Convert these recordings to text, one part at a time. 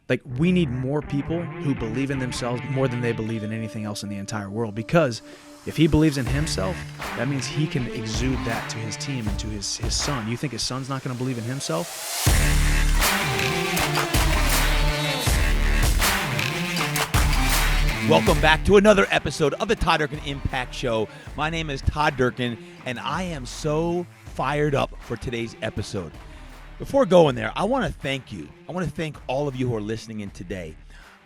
Like, we need more people who believe in themselves more than they believe in anything else in the entire world, because if he believes in himself, that means he can exude that to his team and to his son. You think his son's not going to believe in himself? Welcome back to another episode of the Todd Durkin Impact Show. My name is Todd Durkin, and I am so fired up for today's episode. Before going there, I want to thank you. I want to thank all of you who are listening in today.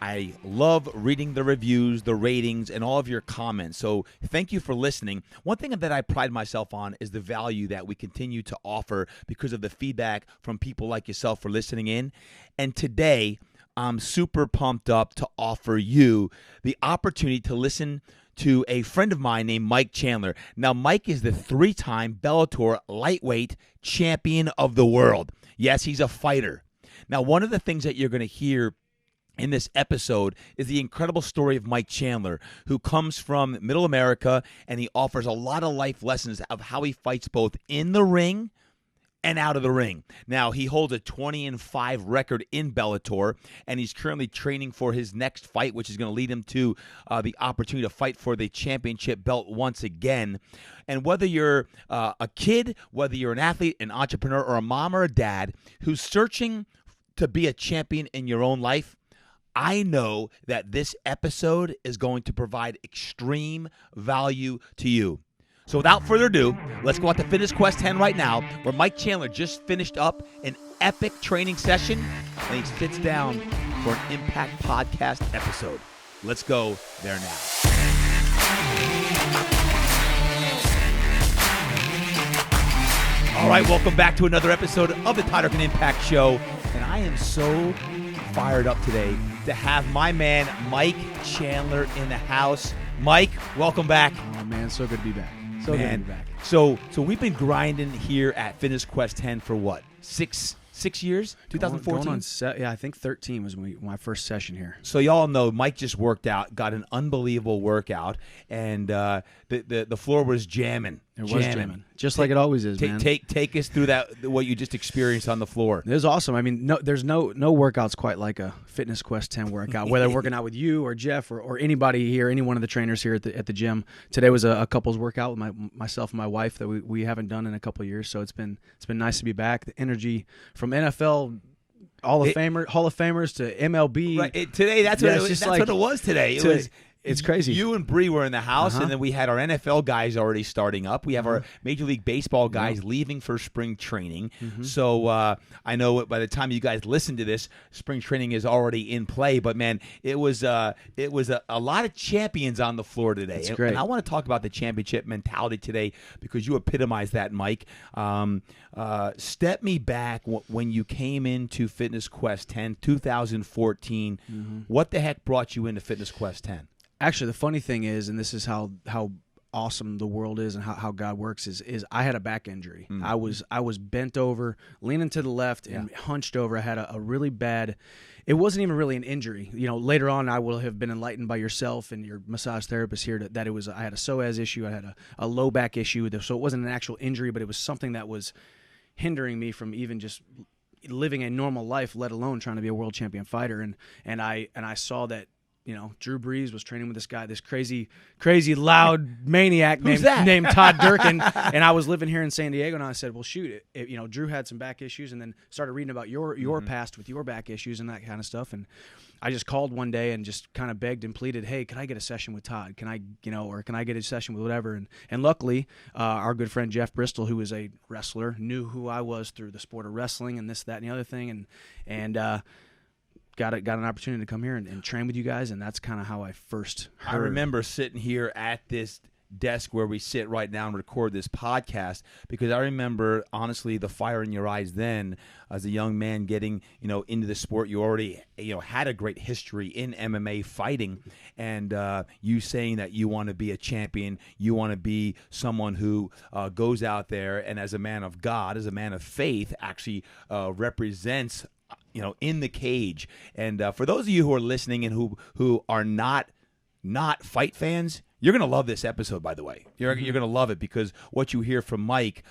I love reading the reviews, the ratings, and all of your comments. So thank you for listening. One thing that I pride myself on is the value that we continue to offer because of the feedback from people like yourself for listening in. And today, I'm super pumped up to offer you the opportunity to listen to a friend of mine named Mike Chandler. Now, Mike is the 3-time Bellator lightweight champion of the world. Yes, he's a fighter. Now, one of the things that you're going to hear in this episode is the incredible story of Mike Chandler, who comes from Middle America, and he offers a lot of life lessons of how he fights both in the ring and out of the ring. Now, he holds a 20-5 record in Bellator, and he's currently training for his next fight, which is going to lead him to the opportunity to fight for the championship belt once again. And whether you're a kid, whether you're an athlete, an entrepreneur, or a mom or a dad who's searching to be a champion in your own life, I know that this episode is going to provide extreme value to you. So without further ado, let's go out to Fitness Quest 10 right now, where Mike Chandler just finished up an epic training session, and he sits down for an Impact Podcast episode. Let's go there now. All right, welcome back to another episode of the Todd Durkin Impact Show, and I am so fired up today to have my man Mike Chandler in the house. Mike, welcome back. Oh, man, so good to be back. So Man, good to be back. So we've been grinding here at Fitness Quest 10 for what? Six years? 2014? Yeah, I think 13 was my first session here. So y'all know Mike just worked out, got an unbelievable workout, and the floor was jamming. It was jamming. Just like it always is, man. Take us through what you just experienced on the floor. It was awesome. I mean, there's no workouts quite like a Fitness Quest 10 workout, whether working out with you or Jeff or anybody here, any one of the trainers here at the gym. Today was a couples workout with myself and my wife that we haven't done in a couple of years, so it's been nice to be back. The energy from NFL Hall of Famers to MLB. Right, today, that's what it was today. It's crazy. You and Bree were in the house, and then we had our NFL guys already starting up. We have our Major League Baseball guys leaving for spring training. So I know by the time you guys listen to this, spring training is already in play. But man, it was a lot of champions on the floor today. That's great. And I want to talk about the championship mentality today because you epitomize that, Mike. Step me back when you came into Fitness Quest 10, 2014. What the heck brought you into Fitness Quest 10? Actually, the funny thing is, and this is how awesome the world is and how God works, is I had a back injury. I was bent over, leaning to the left, and hunched over. I had a really bad. It wasn't even really an injury. You know, later on I will have been enlightened by yourself and your massage therapist here that it was. I had a psoas issue. I had a low back issue. So it wasn't an actual injury, but it was something that was hindering me from even just living a normal life, let alone trying to be a world champion fighter. And I saw that. You know, Drew Brees was training with this guy, this crazy, loud maniac named Todd Durkin, and I was living here in San Diego, and I said, well, shoot, Drew had some back issues, and then started reading about your past with your back issues and that kind of stuff, and I just called one day and just kind of begged and pleaded, hey, can I get a session with Todd? Can I get a session with whatever? And luckily, our good friend Jeff Bristol, who is a wrestler, knew who I was through the sport of wrestling and this, that, and the other thing, and got an opportunity to come here and train with you guys, and that's kind of how I first heard. I remember sitting here at this desk where we sit right now and record this podcast because I remember, honestly, the fire in your eyes then as a young man getting, into the sport. You already, had a great history in MMA fighting, and you saying that you want to be a champion, you want to be someone who goes out there and as a man of God, as a man of faith, actually represents in the cage. And for those of you who are listening and who are not fight fans, You're going to love this episode, by the way. You're going to love it because what you hear from Mike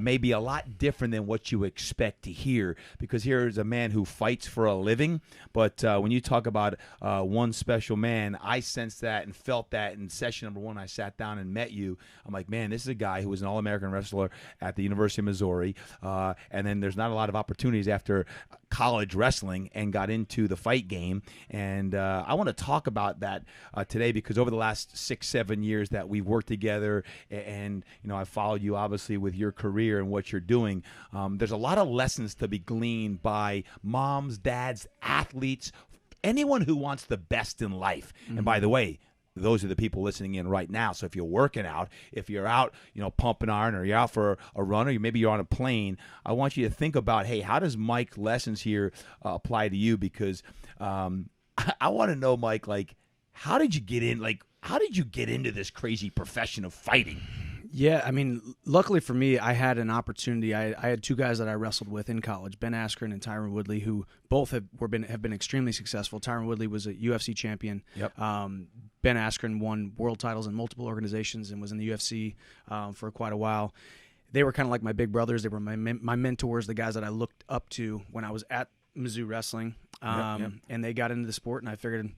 may be a lot different than what you expect to hear, because here is a man who fights for a living. But when you talk about one special man, I sensed that and felt that in session number 1. I sat down and met you. I'm like, man, this is a guy who was an All-American wrestler at the University of Missouri. And then there's not a lot of opportunities after college wrestling, and got into the fight game. And I want to talk about that today, because over the last 6-7 years that we've worked together, and I followed you obviously with your career and what you're doing, there's a lot of lessons to be gleaned by moms, dads, athletes, anyone who wants the best in life. And by the way, those are the people listening in right now. So if you're working out, if you're out, pumping iron, or you're out for a run, or maybe you're on a plane, I want you to think about, hey, how does Mike's lessons here apply to you? Because I want to know, Mike, like, how did you get in? Like, how did you get into this crazy profession of fighting? Yeah, I mean, luckily for me, I had an opportunity. I had 2 guys that I wrestled with in college, Ben Askren and Tyron Woodley, who both have been extremely successful. Tyron Woodley was a UFC champion. Yep. Ben Askren won world titles in multiple organizations and was in the UFC for quite a while. They were kind of like my big brothers. They were my mentors, the guys that I looked up to when I was at Mizzou Wrestling. And they got into the sport, and I figured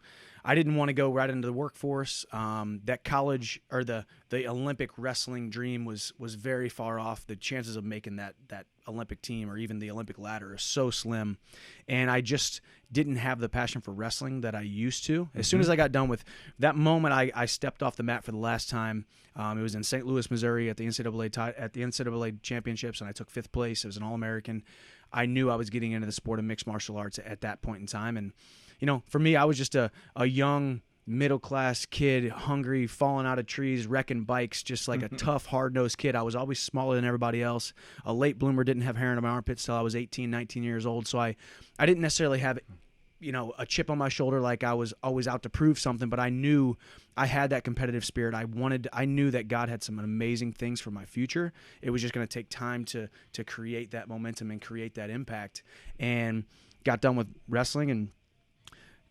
I didn't want to go right into the workforce. That college or the Olympic wrestling dream was very far off. The chances of making that Olympic team or even the Olympic ladder is so slim, and I just didn't have the passion for wrestling that I used to. As soon as I got done with that moment, I stepped off the mat for the last time. It was in St. Louis, Missouri, at the NCAA championships, and I took 5th place. It was an All-American. I knew I was getting into the sport of mixed martial arts at that point in time, and for me, I was just a young middle-class kid, hungry, falling out of trees, wrecking bikes, just like a tough, hard-nosed kid. I was always smaller than everybody else. A late bloomer, didn't have hair in my armpits till I was 18, 19 years old. So I didn't necessarily have, a chip on my shoulder like I was always out to prove something, but I knew I had that competitive spirit. I knew that God had some amazing things for my future. It was just going to take time to create that momentum and create that impact. And got done with wrestling and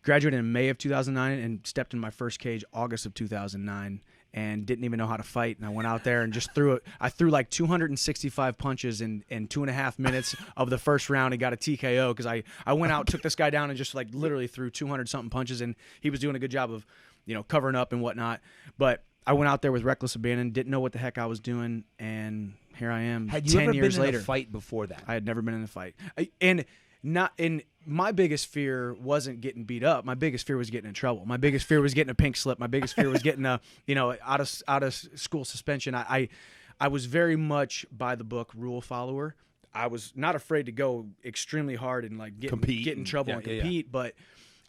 graduated in May of 2009 and stepped in my first cage August of 2009 and didn't even know how to fight. And I went out there and just threw it. I threw like 265 punches in 2.5 minutes of the first round and got a TKO because I went out, took this guy down and just like literally threw 200-something punches, and he was doing a good job of, covering up and whatnot. But I went out there with reckless abandon, didn't know what the heck I was doing, and here I am. Had you 10 ever years been in later. a fight before that? I had never been in a fight. My biggest fear wasn't getting beat up. My biggest fear was getting in trouble. My biggest fear was getting a pink slip. My biggest fear was getting a out of school suspension. I was very much by the book rule follower. I was not afraid to go extremely hard and like get in trouble and compete, but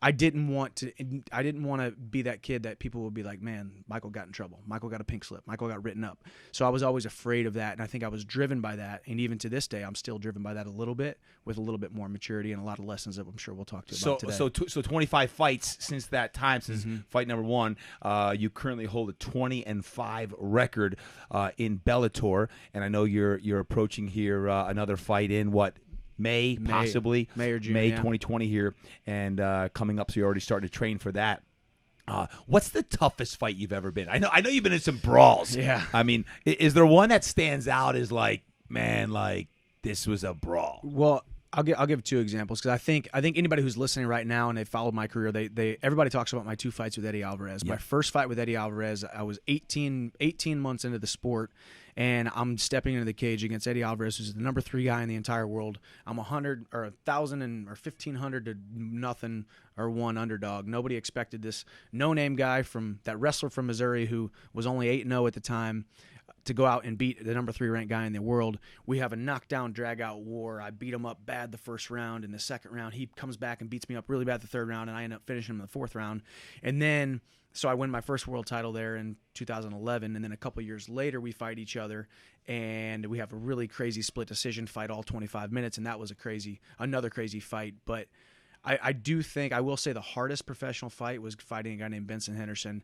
I didn't want to be that kid that people would be like, man, Michael got in trouble. Michael got a pink slip. Michael got written up. So I was always afraid of that, and I think I was driven by that. And even to this day, I'm still driven by that a little bit, with a little bit more maturity and a lot of lessons that I'm sure we'll talk to you about today. So 25 fights since that time, since fight number 1. You currently hold a 20-5 record in Bellator, and I know you're approaching here another fight in what? May possibly May or June, May 2020 here, and coming up, so you're already starting to train for that. What's the toughest fight you've ever been? I know you've been in some brawls. Yeah. I mean, is there one that stands out as like, man, like this was a brawl? Well, I'll give 2 examples because I think anybody who's listening right now and they followed my career, everybody talks about my 2 fights with Eddie Alvarez. Yeah. My first fight with Eddie Alvarez, I was 18 months into the sport, and I'm stepping into the cage against Eddie Alvarez, who's the number 3 guy in the entire world. I'm 100 or 1,000 or 1,500 to nothing or 1 underdog. Nobody expected this no-name guy that wrestler from Missouri who was only 8-0 at the time to go out and beat the number 3 ranked guy in the world. We have a knockdown, drag-out war. I beat him up bad the first round. In the second round, he comes back and beats me up really bad the third round, and I end up finishing him in the 4th round. And then, so I win my first world title there in 2011, and then a couple years later, we fight each other, and we have a really crazy split decision fight, all 25 minutes, and that was another crazy fight. But I do think, I will say the hardest professional fight was fighting a guy named Benson Henderson,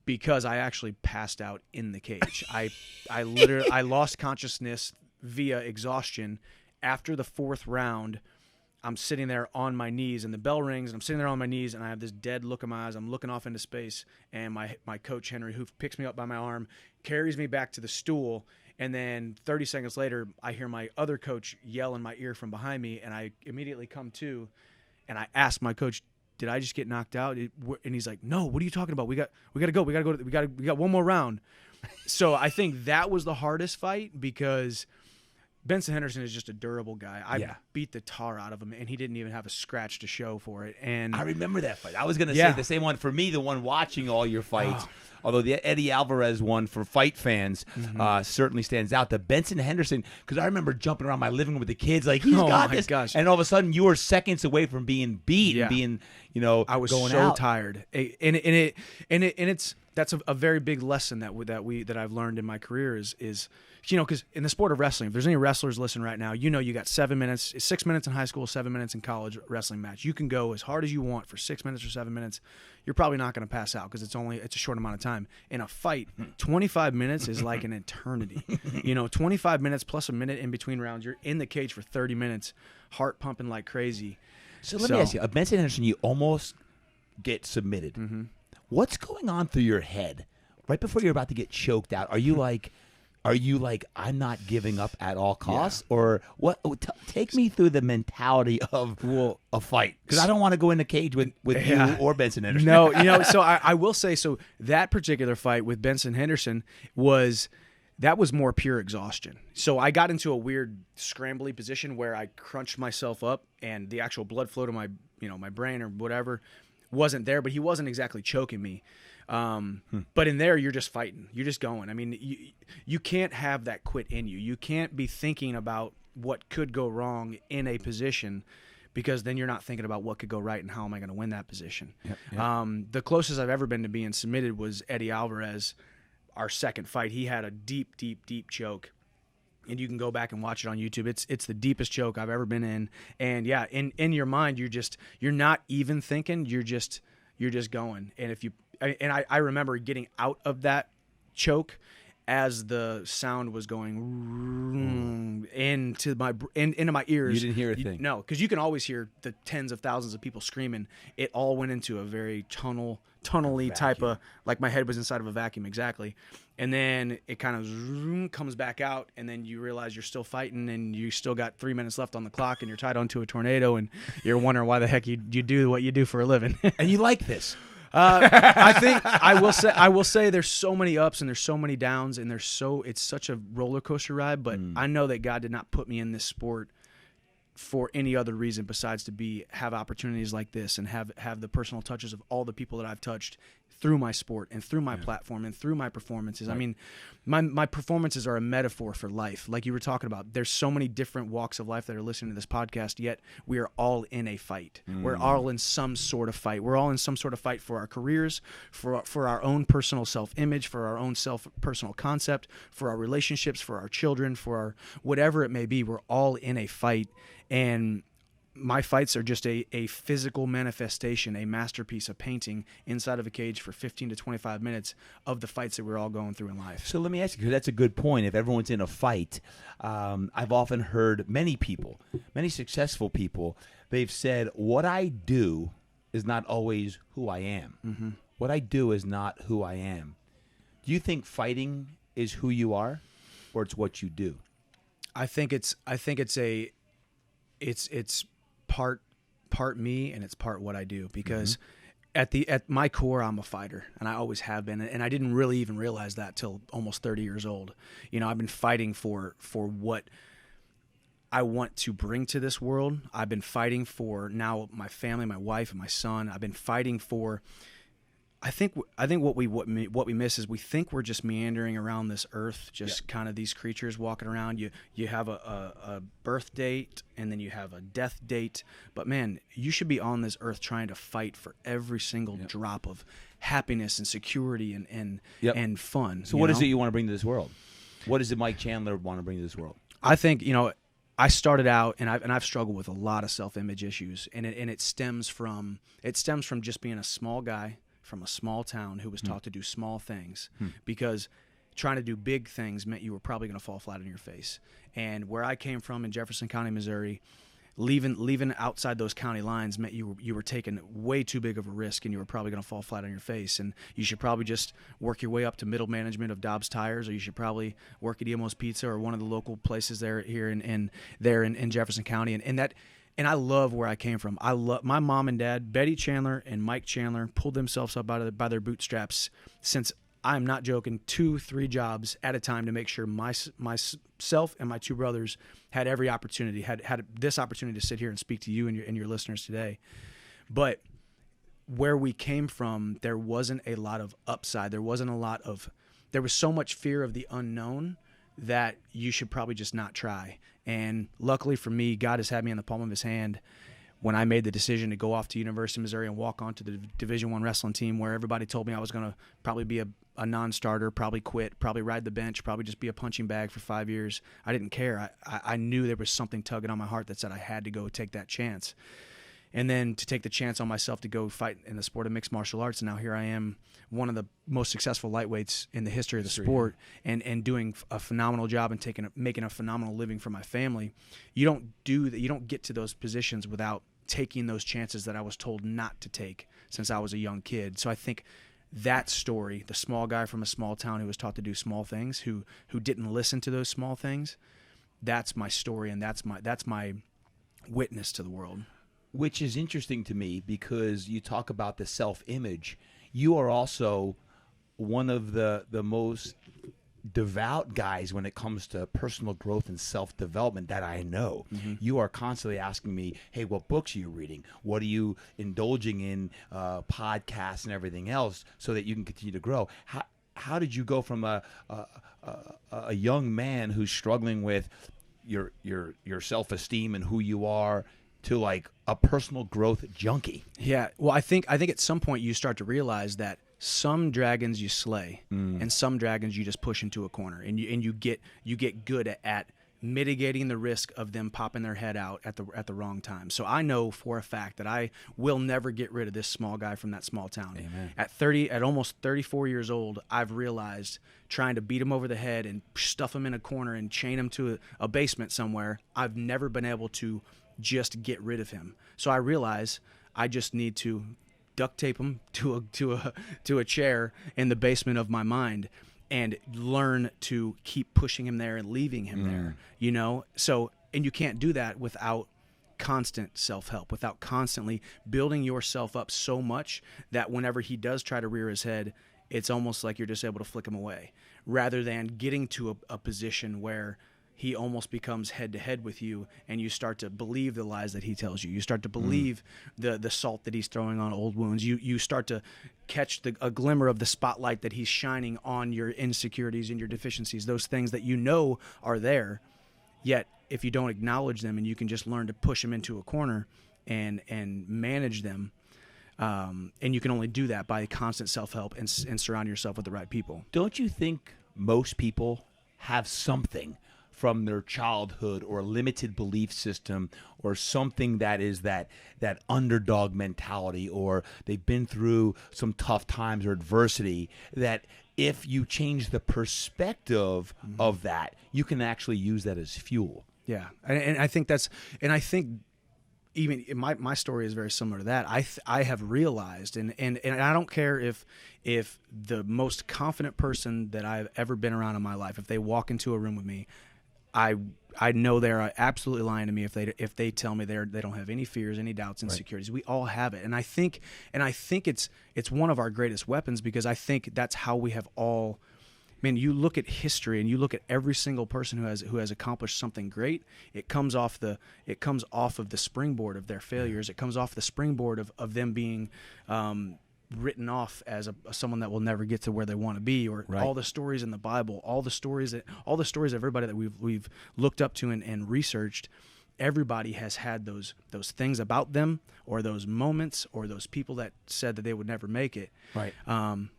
because I actually passed out in the cage. I literally lost consciousness via exhaustion after the 4th round. I'm sitting there on my knees, and the bell rings, and I'm sitting there on my knees, and I have this dead look in my eyes. I'm looking off into space, and my coach, Henry, who picks me up by my arm, carries me back to the stool, and then 30 seconds later, I hear my other coach yell in my ear from behind me, and I immediately come to, and I ask my coach, did I just get knocked out? And he's like, no, what are you talking about? We got to go. We got one more round. So I think that was the hardest fight because Benson Henderson is just a durable guy. I beat the tar out of him, and he didn't even have a scratch to show for it. And I remember that fight. I was going to say the same one. For me, the one watching all your fights, although the Eddie Alvarez one for fight fans certainly stands out. The Benson Henderson, because I remember jumping around my living room with the kids like, he's got this. Gosh. And all of a sudden, you were seconds away from being beat and being, I was going so out. tired. That's a very big lesson that I've learned in my career is because in the sport of wrestling, if there's any wrestlers listening right now, you got 7 minutes, 6 minutes in high school, 7 minutes in college wrestling match. You can go as hard as you want for 6 minutes or 7 minutes. You're probably not going to pass out because it's a short amount of time. In a fight, 25 minutes is like an eternity. 25 minutes plus a minute in between rounds. You're in the cage for 30 minutes, heart pumping like crazy. So let me ask you, Benson Henderson, you almost get submitted. Mm-hmm. What's going on through your head right before you're about to get choked out? Are you like, I'm not giving up at all costs? Yeah. Or what? Take me through the mentality of a fight. Because I don't want to go in the cage with you or Benson Henderson. No, so I will say, so that particular fight with Benson Henderson was more pure exhaustion. So I got into a weird scrambly position where I crunched myself up and the actual blood flow to my brain or whatever wasn't there, but he wasn't exactly choking me. But in there, you're just fighting. You're just going. I mean, you can't have that quit in you. You can't be thinking about what could go wrong in a position because then you're not thinking about what could go right and how am I going to win that position. Yep. The closest I've ever been to being submitted was Eddie Alvarez, our second fight. He had a deep, deep, deep choke. And you can go back and watch it on YouTube. It's the deepest choke I've ever been in. And yeah, in your mind, you're not even thinking. You're just going. And I remember getting out of that choke as the sound was going into my ears. You didn't hear a thing. No, because you can always hear the tens of thousands of people screaming. It all went into a very tunnel-y type of, like my head was inside of a vacuum, exactly. And then it kind of comes back out, and then you realize you're still fighting, and you still got 3 minutes left on the clock, and you're tied onto a tornado, and you're wondering why the heck you do what you do for a living. And you like this. I think I will say there's so many ups and there's so many downs, and it's such a roller coaster ride. But I know that God did not put me in this sport for any other reason besides to have opportunities like this and have the personal touches of all the people that I've touched through my sport and through my platform and through my performances. Right. I mean, my performances are a metaphor for life. Like you were talking about, there's so many different walks of life that are listening to this podcast, yet we are all in a fight. We're all in some sort of fight. We're all in some sort of fight for our careers, for our own personal self-image, for our own personal concept, for our relationships, for our children, for our whatever it may be. We're all in a fight. And my fights are just a physical manifestation, a masterpiece, a painting inside of a cage for 15 to 25 minutes of the fights that we're all going through in life. So let me ask you, because that's a good point. If everyone's in a fight, I've often heard many successful people, they've said, what I do is not always who I am. Mm-hmm. What I do is not who I am. Do you think fighting is who you are, or it's what you do? I think it's part me and it's part what I do, because at my core, I'm a fighter, and I always have been. And I didn't really even realize that till almost 30 years old. I've been fighting for what I want to bring to this world. I've been fighting for now my family, my wife, and my son. I've been fighting for. I think what we miss is we think we're just meandering around this earth, just kind of these creatures walking around. You have a birth date and then you have a death date, but man, you should be on this earth trying to fight for every single drop of happiness and security and fun. So what is it you want to bring to this world? What does Mike Chandler want to bring to this world? I think I started out and I've struggled with a lot of self-image issues, and it stems from just being a small guy from a small town who was taught to do small things, because trying to do big things meant you were probably going to fall flat on your face. And where I came from in Jefferson County, Missouri, leaving outside those county lines meant you were taking way too big of a risk, and you were probably going to fall flat on your face. And you should probably just work your way up to middle management of Dobbs Tires, or you should probably work at Imo's Pizza or one of the local places there here in Jefferson County. And I love where I came from. I love my mom and dad, Betty Chandler and Mike Chandler, pulled themselves up by their bootstraps since, I'm not joking, 2-3 jobs at a time to make sure myself and my two brothers had every opportunity, had this opportunity to sit here and speak to you and your listeners today. But where we came from, there wasn't a lot of upside. There was so much fear of the unknown that you should probably just not try. And luckily for me, God has had me in the palm of his hand when I made the decision to go off to University of Missouri and walk onto the Division I wrestling team, where everybody told me I was going to probably be a non-starter, probably quit, probably ride the bench, probably just be a punching bag for 5 years. I didn't care. I knew there was something tugging on my heart that said I had to go take that chance. And then to take the chance on myself to go fight in the sport of mixed martial arts. And now here I am, one of the most successful lightweights in the history of the sport, and doing a phenomenal job and making a phenomenal living for my family. You don't do that. You don't get to those positions without taking those chances that I was told not to take since I was a young kid. So I think that story, the small guy from a small town who was taught to do small things, who didn't listen to those small things, that's my story, and that's my witness to the world. Which is interesting to me, because you talk about the self-image. You are also one of the most devout guys when it comes to personal growth and self-development that I know. Mm-hmm. You are constantly asking me, hey, what books are you reading? What are you indulging in, podcasts and everything else, so that you can continue to grow? How did you go from a young man who's struggling with your self-esteem and who you are to like a personal growth junkie? Yeah. Well, I think at some point you start to realize that some dragons you slay, and some dragons you just push into a corner, and you get good at mitigating the risk of them popping their head out at the wrong time. So I know for a fact that I will never get rid of this small guy from that small town. Amen. At almost 34 years old, I've realized trying to beat him over the head and stuff him in a corner and chain him to a basement somewhere, I've never been able to just get rid of him. So I realize I just need to duct tape him to a chair in the basement of my mind, and learn to keep pushing him there and leaving him there. So, and you can't do that without constant self-help, without constantly building yourself up so much that whenever he does try to rear his head, it's almost like you're just able to flick him away, rather than getting to a position where he almost becomes head-to-head with you, and you start to believe the lies that he tells you. You start to believe the salt that he's throwing on old wounds. You start to catch a glimmer of the spotlight that he's shining on your insecurities and your deficiencies, those things that you know are there. Yet, if you don't acknowledge them and you can just learn to push them into a corner and manage them, and you can only do that by constant self-help and surround yourself with the right people. Don't you think most people have something from their childhood or limited belief system, or something that is that underdog mentality, or they've been through some tough times or adversity, that if you change the perspective of that, you can actually use that as fuel? Yeah, and I think even my story is very similar to that. I have realized, and I don't care if the most confident person that I've ever been around in my life, if they walk into a room with me, I know they're absolutely lying to me if they tell me they don't have any fears, any doubts, insecurities. Right. We all have it, and I think it's one of our greatest weapons, because I think that's how we have all. I mean, you look at history and you look at every single person who has accomplished something great. It comes off of the springboard of their failures. It comes off the springboard of them being written off as someone that will never get to where they want to be, or all the stories in the Bible, all the stories of everybody that we've looked up to and researched. Everybody has had those things about them, or those moments, or those people that said that they would never make it. Right.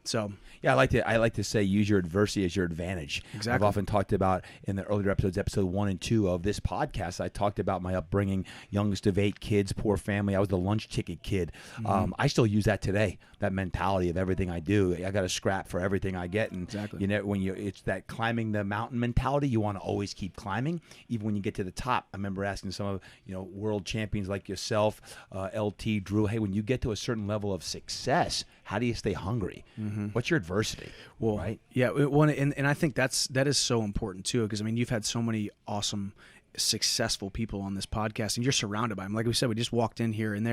So yeah, I like to say use your adversity as your advantage. Exactly. I've often talked about in the earlier episodes, episode 1 and 2 of this podcast, I talked about my upbringing, youngest of 8 kids, poor family. I was the lunch ticket kid. I still use that today. That mentality of everything I do, I got to scrap for everything I get. And exactly. It's that climbing the mountain mentality. You want to always keep climbing, even when you get to the top. I remember asking some of world champions like yourself, LT, Drew. Hey, when you get to a certain level of success, how do you stay hungry? What's your adversity? Well, right? Yeah, and I think that is so important too, because I mean, you've had so many awesome, successful people on this podcast, and you're surrounded by them. Like we said, we just walked in here, and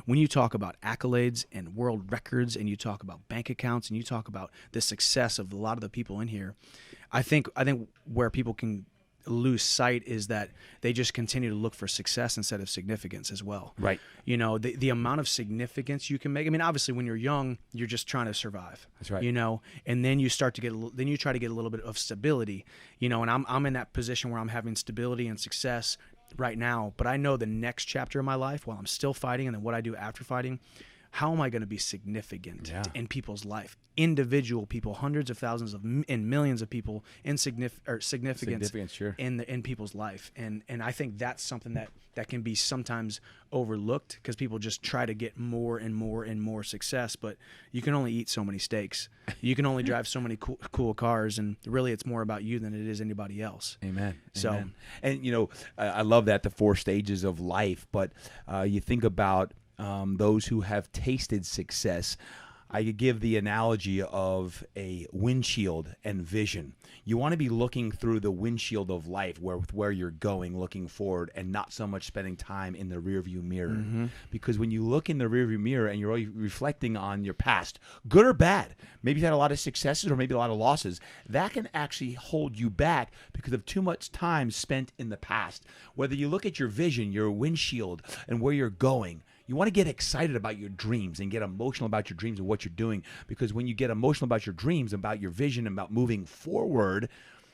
when you talk about accolades and world records, and you talk about bank accounts, and you talk about the success of a lot of the people in here, I think where people can lose sight is that they just continue to look for success instead of significance as well. Right. The amount of significance you can make. I mean, obviously when you're young, you're just trying to survive. That's right. And then you start to then you try to get a little bit of stability, and I'm in that position where I'm having stability and success right now, but I know the next chapter of my life, while I'm still fighting, and then what I do after fighting, how am I going to be significant in people's life? Individual people, hundreds of thousands and millions of people in significance sure. in people's life. And I think that's something that can be sometimes overlooked, because people just try to get more and more and more success, but you can only eat so many steaks. You can only drive so many cool cars, and really it's more about you than it is anybody else. Amen. So, Amen. And I love that, the 4 stages of life, but you think about those who have tasted success. I could give the analogy of a windshield and vision. You want to be looking through the windshield of life, where you're going, looking forward, and not so much spending time in the rearview mirror. Because when you look in the rearview mirror and you're reflecting on your past, good or bad, maybe you had a lot of successes or maybe a lot of losses, that can actually hold you back because of too much time spent in the past. Whether you look at your vision, your windshield, and where you're going, you want to get excited about your dreams and get emotional about your dreams and what you're doing, because when you get emotional about your dreams, about your vision, about moving forward,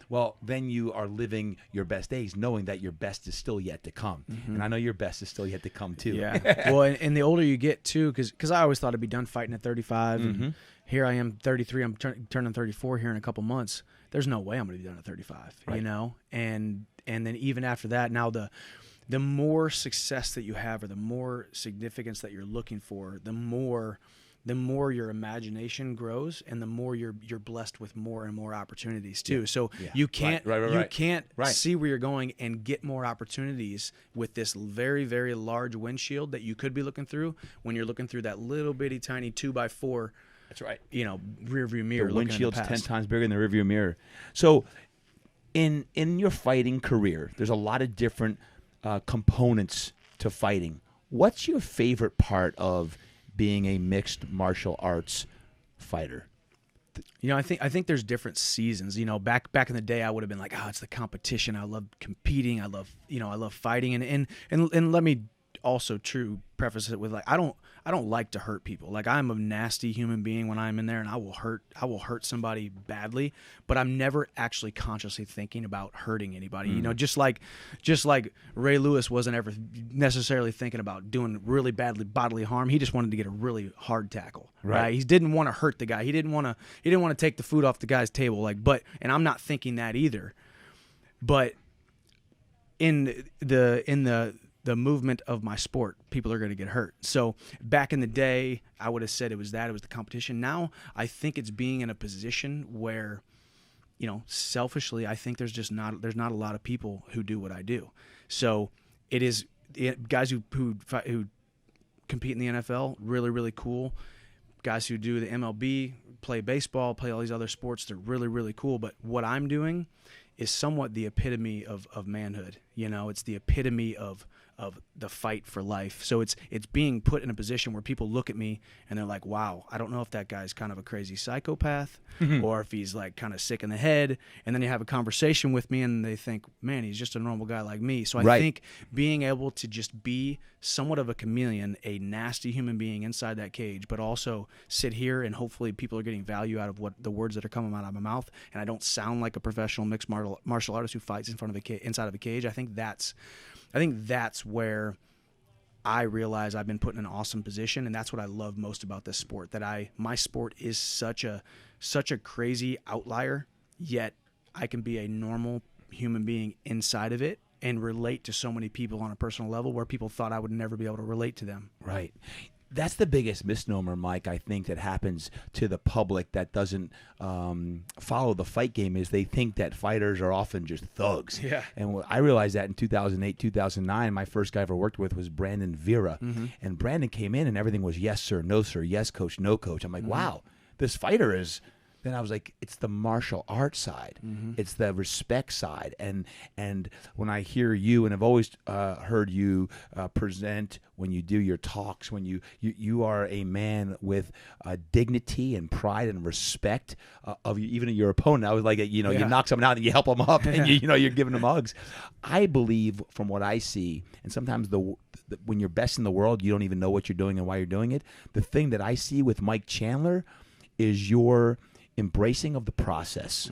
well, then you are living your best days knowing that your best is still yet to come. And I know your best is still yet to come too. Yeah. Well, and the older you get too, because I always thought I'd be done fighting at 35, and here I am, 33. I'm turning 34 here in a couple months. There's no way I'm going to be done at 35, right. And then even after that, now the more success that you have, or the more significance that you're looking for, the more your imagination grows, and the more you're blessed with more and more opportunities too. So you can't see where you're going and get more opportunities with this very, very large windshield that you could be looking through when you're looking through that little bitty tiny 2x4. That's right. Rear view mirror. The windshield's 10 times bigger than the rear view mirror. So in your fighting career, there's a lot of different components to fighting. What's your favorite part of being a mixed martial arts fighter? I think there's different seasons. Back in the day, I would have been like, it's the competition. I love competing. I love fighting. And let me also preface it with, like, I don't like to hurt people. Like, I'm a nasty human being when I'm in there, and I will hurt somebody badly, but I'm never actually consciously thinking about hurting anybody. Just like Ray Lewis wasn't ever necessarily thinking about doing really badly bodily harm. He just wanted to get a really hard tackle. Right? He didn't want to hurt the guy. He didn't want to take the food off the guy's table. And I'm not thinking that either. But in the movement of my sport, people are going to get hurt. So back in the day, I would have said it was the competition. Now I think it's being in a position where, selfishly, I think there's not a lot of people who do what I do. So guys who compete in the NFL, really, really cool. Guys who do the MLB, play baseball, play all these other sports, they're really, really cool. But what I'm doing is somewhat the epitome of manhood. It's the epitome of the fight for life. So it's being put in a position where people look at me and they're like, wow, I don't know if that guy's kind of a crazy psychopath or if he's like kind of sick in the head. And then you have a conversation with me and they think, man, he's just a normal guy like me. So I think being able to just be somewhat of a chameleon, a nasty human being inside that cage, but also sit here and hopefully people are getting value out of what the words that are coming out of my mouth, and I don't sound like a professional mixed martial artist who fights inside of a cage. I think that's where I realize I've been put in an awesome position, and that's what I love most about this sport. My sport is such a crazy outlier, yet I can be a normal human being inside of it and relate to so many people on a personal level where people thought I would never be able to relate to them. Right. That's the biggest misnomer, Mike, I think, that happens to the public that doesn't follow the fight game, is they think that fighters are often just thugs. Yeah. And I realized that in 2008, 2009, my first guy I ever worked with was Brandon Vera. And Brandon came in and everything was yes, sir, no, sir, yes, coach, no, coach. I'm like, wow, this fighter is... Then I was like, it's the martial arts side. It's the respect side. And when I hear you, and I've always heard you present when you do your talks, when you are a man with dignity and pride and respect of even your opponent. I was like, you knock someone out and you help them up, and you're giving them hugs. I believe, from what I see, and sometimes when you're best in the world, you don't even know what you're doing and why you're doing it. The thing that I see with Mike Chandler is your embracing of the process,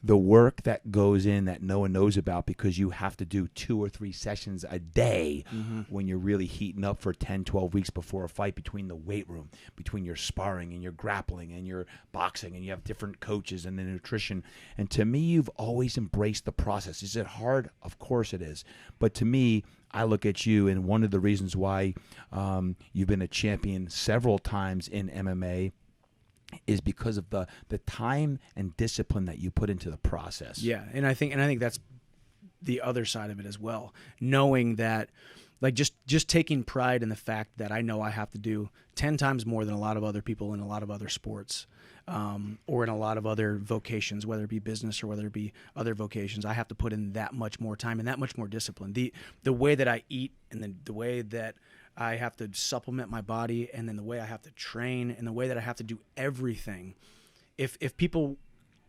the work that goes in that no one knows about, because you have to do 2 or 3 sessions a day when you're really heating up for 10, 12 weeks before a fight, between the weight room, between your sparring and your grappling and your boxing, and you have different coaches and the nutrition. And to me, you've always embraced the process. Is it hard? Of course it is. But to me, I look at you, and one of the reasons why you've been a champion several times in MMA is because of the time and discipline that you put into the process. Yeah, and I think that's the other side of it as well. Knowing that, like, just taking pride in the fact that I know I have to do 10 times more than a lot of other people in a lot of other sports, or in a lot of other vocations, whether it be business or whether it be other vocations. I have to put in that much more time and that much more discipline. The way that I eat, and the way that I have to supplement my body, and then the way I have to train, and the way that I have to do everything. If people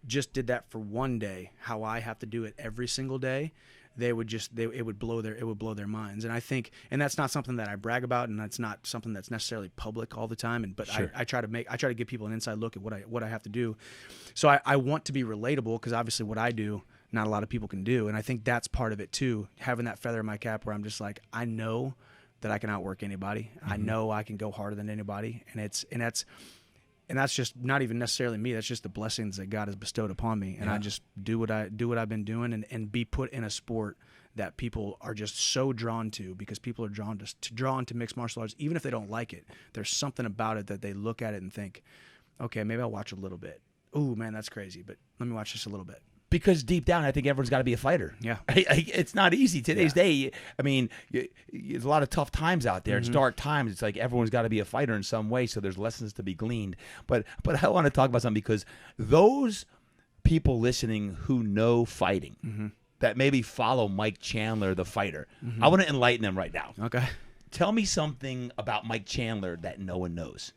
just did that for one day, how I have to do it every single day, it would blow their minds. And I think, and that's not something that I brag about, and that's not something that's necessarily public all the time. But sure. I try to give people an inside look at what I have to do. So I want to be relatable, because obviously what I do, not a lot of people can do, and I think that's part of it too. Having that feather in my cap, where I'm just like, I know that I can outwork anybody. I know I can go harder than anybody, and that's just not even necessarily me. That's just the blessings that God has bestowed upon me, and I just do what I've been doing, and be put in a sport that people are just so drawn to, because people are drawn to mixed martial arts, even if they don't like it. There's something about it that they look at it and think, okay, maybe I'll watch a little bit. Ooh, man, that's crazy, but let me watch just a little bit. Because deep down, I think everyone's got to be a fighter. Yeah. It's not easy. Today's day, I mean, there's a lot of tough times out there. It's dark times. It's like everyone's got to be a fighter in some way, so there's lessons to be gleaned. But I want to talk about something, because those people listening who know fighting, that maybe follow Mike Chandler, the fighter, I want to enlighten them right now. Okay. Tell me something about Mike Chandler that no one knows.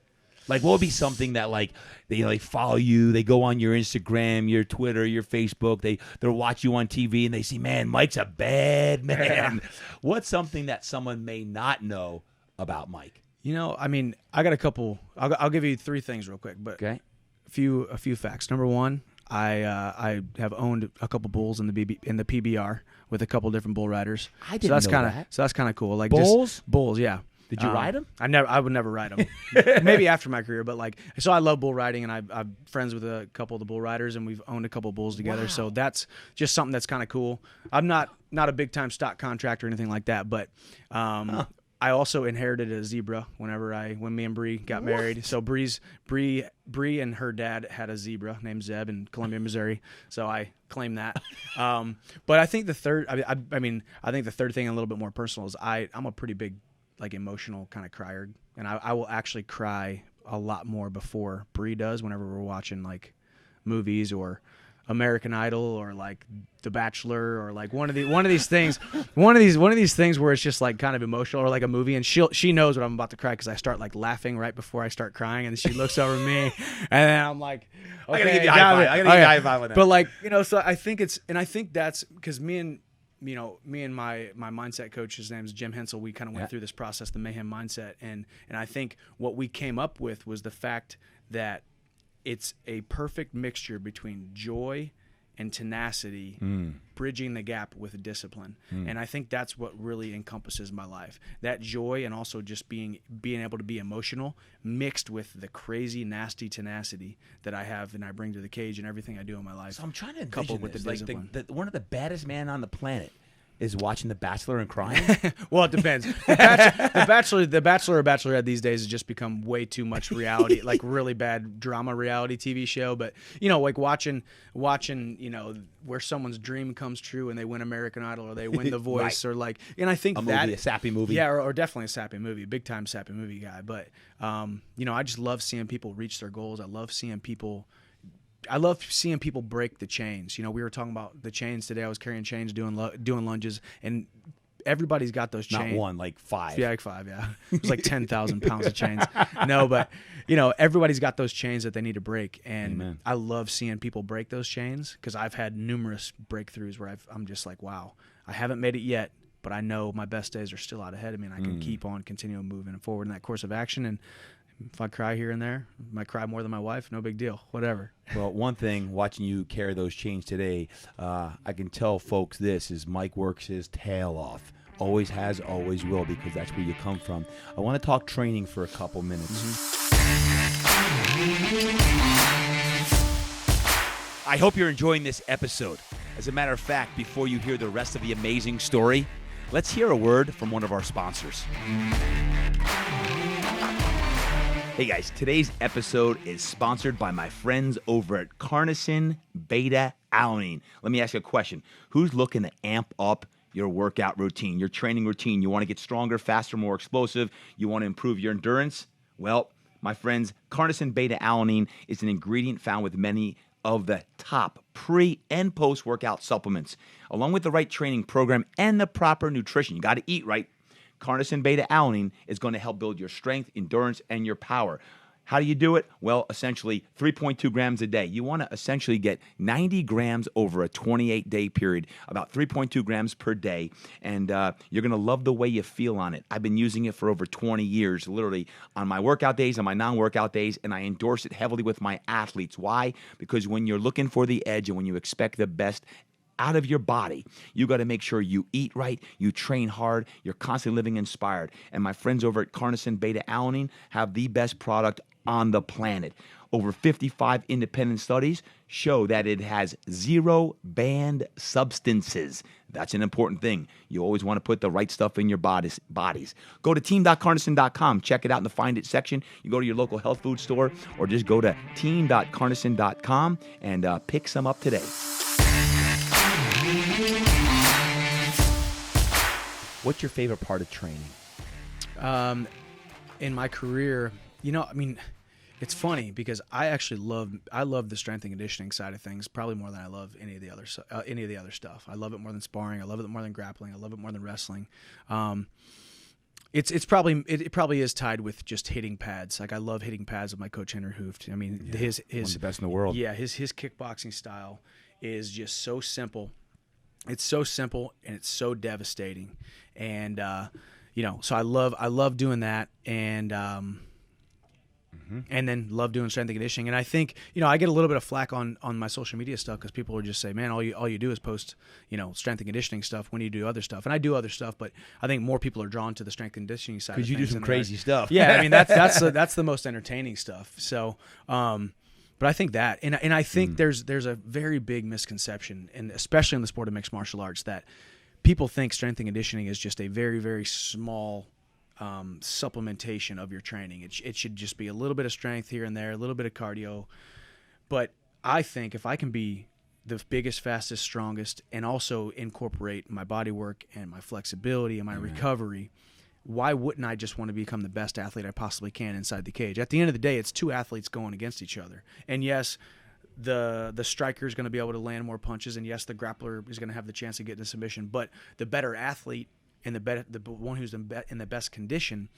Like, what would be something that, like, they follow you, they go on your Instagram, your Twitter, your Facebook, they'll watch you on TV, and they see, man, Mike's a bad man. What's something that someone may not know about Mike? I mean, I got a couple. I'll give you 3 things real quick, but a few facts. Number 1, I have owned a couple bulls in the PBR with a couple different bull riders. I didn't know that. So that's kind of cool. Like, bulls? Bulls, yeah. Did you ride them? I would never ride them. Maybe after my career, but so I love bull riding, and I'm friends with a couple of the bull riders, and we've owned a couple of bulls together. Wow. So that's just something that's kind of cool. I'm not a big time stock contractor or anything like that, but I also inherited a zebra when me and Bree got married. So Bree and her dad had a zebra named Zeb in Columbia, Missouri. So I claim that. But I think the third, I think the third thing, a little bit more personal, is I'm a pretty big, like, emotional kind of crier, and I will actually cry a lot more before Bree does whenever we're watching, like, movies or American Idol or, like, The Bachelor, or, like, one of these things where it's just, like, kind of emotional, or like a movie, and she knows what I'm about to cry, because I start, like, laughing right before I start crying, and she looks over at me, and then I'm like, okay, I gotta give you a high five on that. But, like, so I think that's because me and my mindset coach, his name is Jim Hensel, we kind of went through this process, the Mayhem Mindset, and I think what we came up with was the fact that it's a perfect mixture between joy and tenacity, bridging the gap with discipline. And I think that's what really encompasses my life. That joy, and also just being able to be emotional, mixed with the crazy, nasty tenacity that I have and I bring to the cage and everything I do in my life. So I'm trying to envision this. Like, one of the baddest men on the planet is watching The Bachelor and crying? Well, it depends. The Bachelor or Bachelorette these days has just become way too much reality, like really bad drama reality TV show. But like watching, where someone's dream comes true and they win American Idol or they win The Voice, Right. or like, and I think a sappy movie. Yeah, or definitely a sappy movie, big time sappy movie guy. But I just love seeing people reach their goals. I love seeing people break the chains. We were talking about the chains today. I was carrying chains, doing lunges, and everybody's got those chains. Not one, like 5. Yeah, like 5, yeah. It was like 10,000 pounds of chains. No, but, everybody's got those chains that they need to break. And Amen. I love seeing people break those chains because I've had numerous breakthroughs where I'm just like, wow, I haven't made it yet, but I know my best days are still out ahead of me, and I can keep on continuing moving forward in that course of action. And if I cry here and there, I might cry more than my wife, no big deal, whatever. Well, one thing, watching you carry those chains today, I can tell folks this is Mike works his tail off. Always has, always will, because that's where you come from. I want to talk training for a couple minutes. I hope you're enjoying this episode. As a matter of fact, before you hear the rest of the amazing story, let's hear a word from one of our sponsors. Hey guys, today's episode is sponsored by my friends over at Carnosine Beta-Alanine. Let me ask you a question. Who's looking to amp up your workout routine, your training routine? You want to get stronger, faster, more explosive? You want to improve your endurance? Well, my friends, Carnosine Beta-Alanine is an ingredient found with many of the top pre- and post-workout supplements. Along with the right training program and the proper nutrition, you got to eat right. Carnosine Beta-Alanine is going to help build your strength, endurance, and your power. How do you do it? Well, essentially 3.2 grams a day. You want to essentially get 90 grams over a 28-day period, about 3.2 grams per day, and you're going to love the way you feel on it. I've been using it for over 20 years, literally on my workout days, on my non-workout days, and I endorse it heavily with my athletes. Why? Because when you're looking for the edge and when you expect the best out of your body, you got to make sure you eat right, you train hard, you're constantly living inspired. And my friends over at Carnosine Beta-Alanine have the best product on the planet. Over 55 independent studies show that it has 0 banned substances. That's an important thing. You always want to put the right stuff in your bodies. Go to team.carnosine.com. Check it out in the Find It section. You go to your local health food store or just go to team.carnosine.com and pick some up today. What's your favorite part of training? In my career, it's funny because I love the strength and conditioning side of things probably more than I love any of the other stuff. I love it more than sparring. I love it more than grappling. I love it more than wrestling. It probably is tied with just hitting pads. Like I love hitting pads with my coach Henry Hooft. I mean, his one of the best in the world. Yeah, his kickboxing style is just so simple. It's so simple and it's so devastating, and so I love doing that, and and then love doing strength and conditioning. And I think I get a little bit of flack on my social media stuff because people will just say, "Man, all you do is post strength and conditioning stuff when you do other stuff." And I do other stuff, but I think more people are drawn to the strength and conditioning side because you do some crazy stuff. Yeah, I mean that's the most entertaining stuff. So. But I think that, and I think there's a very big misconception, and especially in the sport of mixed martial arts, that people think strength and conditioning is just a very, very small supplementation of your training. It should just be a little bit of strength here and there, a little bit of cardio. But I think if I can be the biggest, fastest, strongest, and also incorporate my body work and my flexibility and my recovery, why wouldn't I just want to become the best athlete I possibly can inside the cage? At the end of the day, it's 2 athletes going against each other. And yes, the striker is going to be able to land more punches, and yes, the grappler is going to have the chance to get into submission. But the better athlete and the one who's in the best condition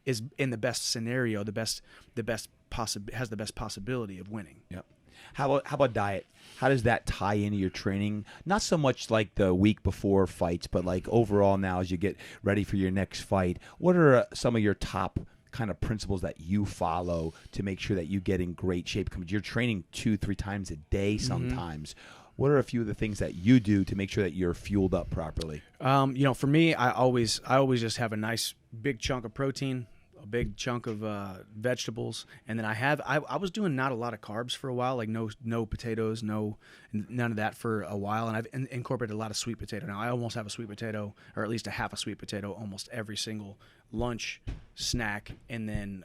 is in the best scenario, has the best possibility of winning. Yep. How about diet? How does that tie into your training? Not so much like the week before fights, but like overall now as you get ready for your next fight. What are some of your top kind of principles that you follow to make sure that you get in great shape? Because you're training 2-3 times a day sometimes. What are a few of the things that you do to make sure that you're fueled up properly? For me, I always just have a nice big chunk of protein, a big chunk of vegetables, and then I was doing not a lot of carbs for a while, like no potatoes, none of that for a while, and I've incorporated a lot of sweet potato. Now I almost have a sweet potato, or at least a half a sweet potato, almost every single lunch, snack, and then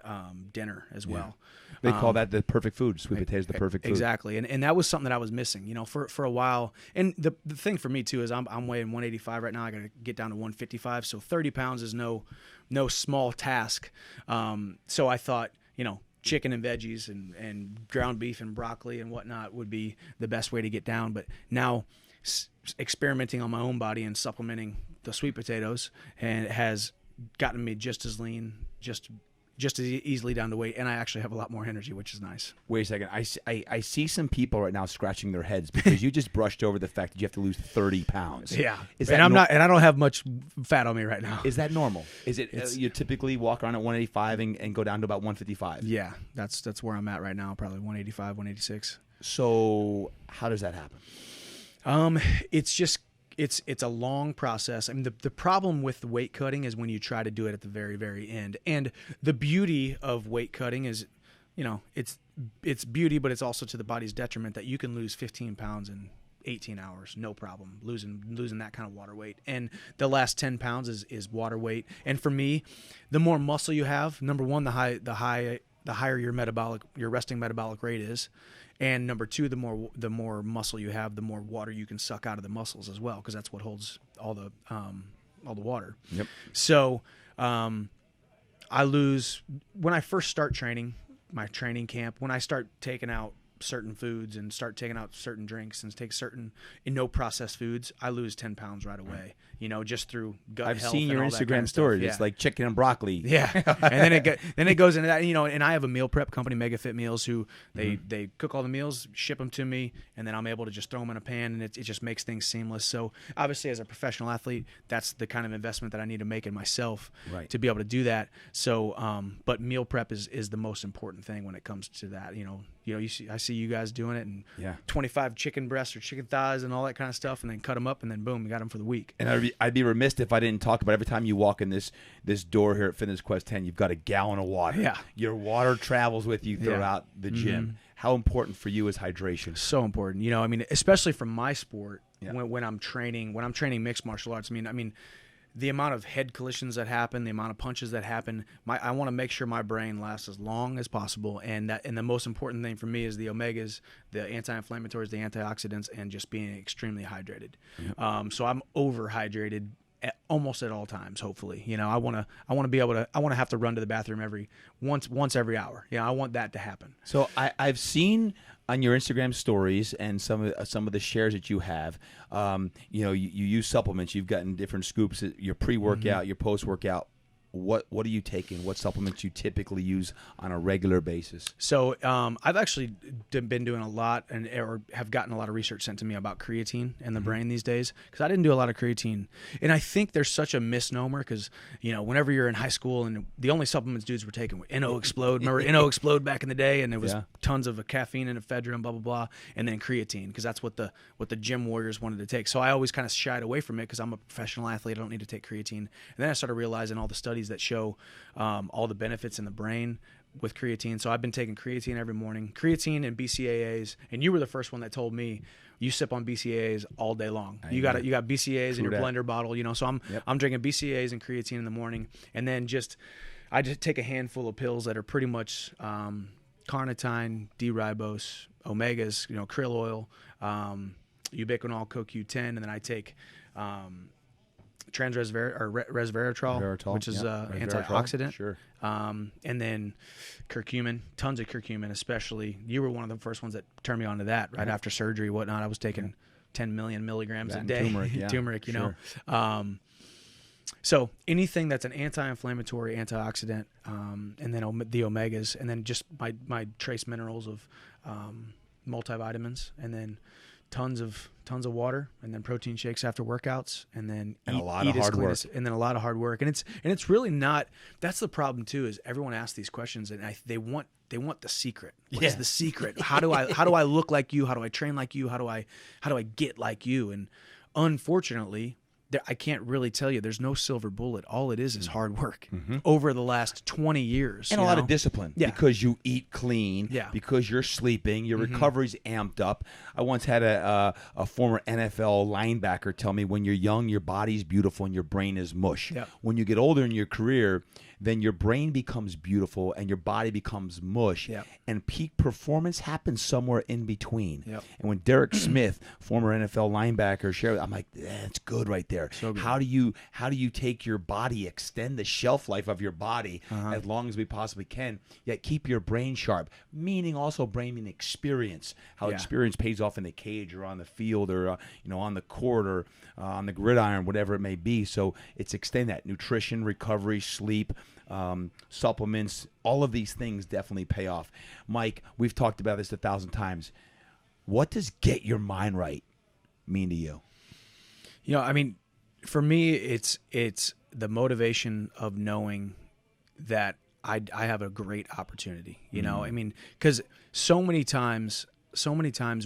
dinner as well. They call that the perfect food. Sweet potato is the perfect food. Exactly, and that was something that I was missing, for a while. And the thing for me too is I'm weighing 185 right now. I got to get down to 155, so 30 pounds is no small task. So I thought, chicken and veggies and ground beef and broccoli and whatnot would be the best way to get down. But now experimenting on my own body and supplementing the sweet potatoes, and it has gotten me just as lean, just as easily down to weight, and I actually have a lot more energy, which is nice. Wait a second. I see some people right now scratching their heads because you just brushed over the fact that you have to lose 30 pounds. Yeah, and I don't have much fat on me right now. Is that normal? Is it you typically walk around at 185 and go down to about 155? Yeah, that's where I'm at right now, probably 185, 186. So how does that happen? It's a long process. I mean, the problem with the weight cutting is when you try to do it at the very, very end. And the beauty of weight cutting is, it's beauty, but it's also to the body's detriment that you can lose 15 pounds in 18 hours, no problem, losing that kind of water weight. And the last 10 pounds is water weight. And for me, the more muscle you have, number one, the higher your resting metabolic rate is. And number two, the more muscle you have, the more water you can suck out of the muscles as well, because that's what holds all the water. Yep. So I lose when I first start training, my training camp. When I start taking out certain foods and start taking out certain drinks and take certain no processed foods, I lose 10 pounds right away. Just through gut health. I've seen your Instagram stories. Yeah. It's like chicken and broccoli. Yeah, and then it goes into that. And I have a meal prep company, Mega Fit Meals, who they cook all the meals, ship them to me, and then I'm able to just throw them in a pan, and it just makes things seamless. So obviously, as a professional athlete, that's the kind of investment that I need to make in myself to be able to do that. So, but meal prep is the most important thing when it comes to that. I see you guys doing it, and 25 chicken breasts or chicken thighs and all that kind of stuff, and then cut them up, and then boom, you got them for the week. And I'd be remiss if I didn't talk about every time you walk in this door here at Fitness Quest 10, you've got a gallon of water. Yeah. Your water travels with you throughout the gym. Mm-hmm. How important for you is hydration? So important. Especially for my sport, when I'm training mixed martial arts. I mean, the amount of head collisions that happen, the amount of punches that happen, I want to make sure my brain lasts as long as possible. And the most important thing for me is the omegas, the anti-inflammatories, the antioxidants, and just being extremely hydrated. Yep. So I'm overhydrated almost at all times. Hopefully, I want to be able to. I want to have to run to the bathroom once every hour. I want that to happen. So I've seen on your Instagram stories and some of the shares that you have, you use supplements. You've gotten different scoops. Your pre-workout, your post-workout. What are you taking? What supplements you typically use on a regular basis? So I've actually been doing a lot or have gotten a lot of research sent to me about creatine in the brain these days, because I didn't do a lot of creatine. And I think there's such a misnomer because, whenever you're in high school and the only supplements dudes were taking were Inno Explode. Remember Inno Explode back in the day? And there was tons of caffeine and ephedrine, blah, blah, blah. And then creatine, because that's what the gym warriors wanted to take. So I always kind of shied away from it because I'm a professional athlete. I don't need to take creatine. And then I started realizing all the studies that show all the benefits in the brain with creatine. So I've been taking creatine every morning, creatine and BCAAs. And you were the first one that told me you sip on BCAAs all day long. You got BCAAs in your blender bottle, So I'm drinking BCAAs and creatine in the morning, and then I just take a handful of pills that are pretty much carnitine, D-ribose, omegas, krill oil, ubiquinol, CoQ10, and then I take resveratrol, which is antioxidant. Sure. And then curcumin, tons of curcumin, especially. You were one of the first ones that turned me on to that after surgery, whatnot. I was taking 10 million milligrams a day. Turmeric, so anything that's an anti-inflammatory, antioxidant, and then the omegas, and then just my trace minerals of multivitamins, and then tons of water, and then protein shakes after workouts, and then a lot of hard work. And then a lot of hard work. And it's really not. That's the problem too. Is everyone asks these questions and they want the secret. What is the secret? How do I look like you? How do I train like you? How do I get like you? And unfortunately, I can't really tell you. There's no silver bullet. All it is hard work over the last 20 years. And a lot of discipline because you eat clean, because you're sleeping, your recovery's amped up. I once had a former NFL linebacker tell me, when you're young, your body's beautiful and your brain is mush. Yep. When you get older in your career, then your brain becomes beautiful and your body becomes mush. Yep. And peak performance happens somewhere in between. Yep. And when Derek Smith, former NFL linebacker, shared, I'm like, that's good right there. So good. How do you take your body, extend the shelf life of your body as long as we possibly can, yet keep your brain sharp? Meaning also brain experience. How experience pays off in the cage or on the field or on the court or on the gridiron, whatever it may be. So it's extend that nutrition, recovery, sleep, supplements. All of these things definitely pay off. Mike, we've talked about this 1,000 times. What does get your mind right mean to you? I mean, for me, it's the motivation of knowing that I have a great opportunity. I mean, because so many times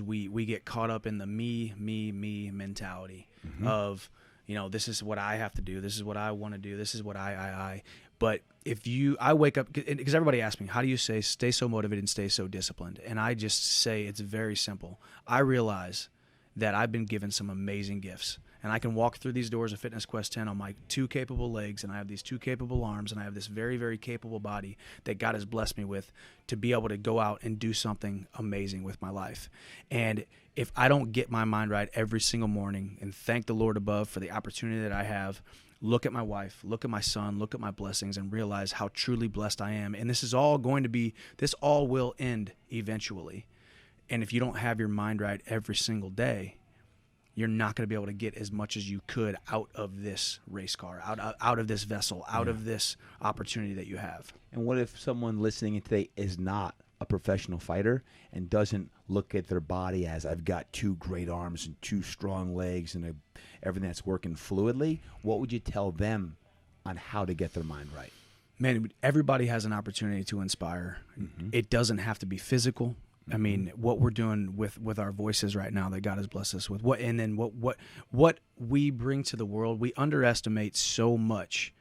we get caught up in the me mentality of, this is what I have to do, this is what I want to do, this is what I. But I wake up, because everybody asks me, how do you stay so motivated and stay so disciplined? And I just say it's very simple. I realize that I've been given some amazing gifts. And I can walk through these doors of Fitness Quest 10 on my 2 capable legs, and I have these 2 capable arms, and I have this very, very capable body that God has blessed me with to be able to go out and do something amazing with my life. And if I don't get my mind right every single morning and thank the Lord above for the opportunity that I have, look at my wife, look at my son, look at my blessings, and realize how truly blessed I am. And this all will end eventually. And if you don't have your mind right every single day, you're not going to be able to get as much as you could out of this race car, out of this vessel, out of this opportunity that you have. And what if someone listening in today is not a professional fighter and doesn't look at their body as, I've got 2 great arms and 2 strong legs and everything that's working fluidly? What would you tell them on how to get their mind right? Man, everybody has an opportunity to inspire. It doesn't have to be physical. I mean, what we're doing with our voices right now that God has blessed us with, what we bring to the world, we underestimate so much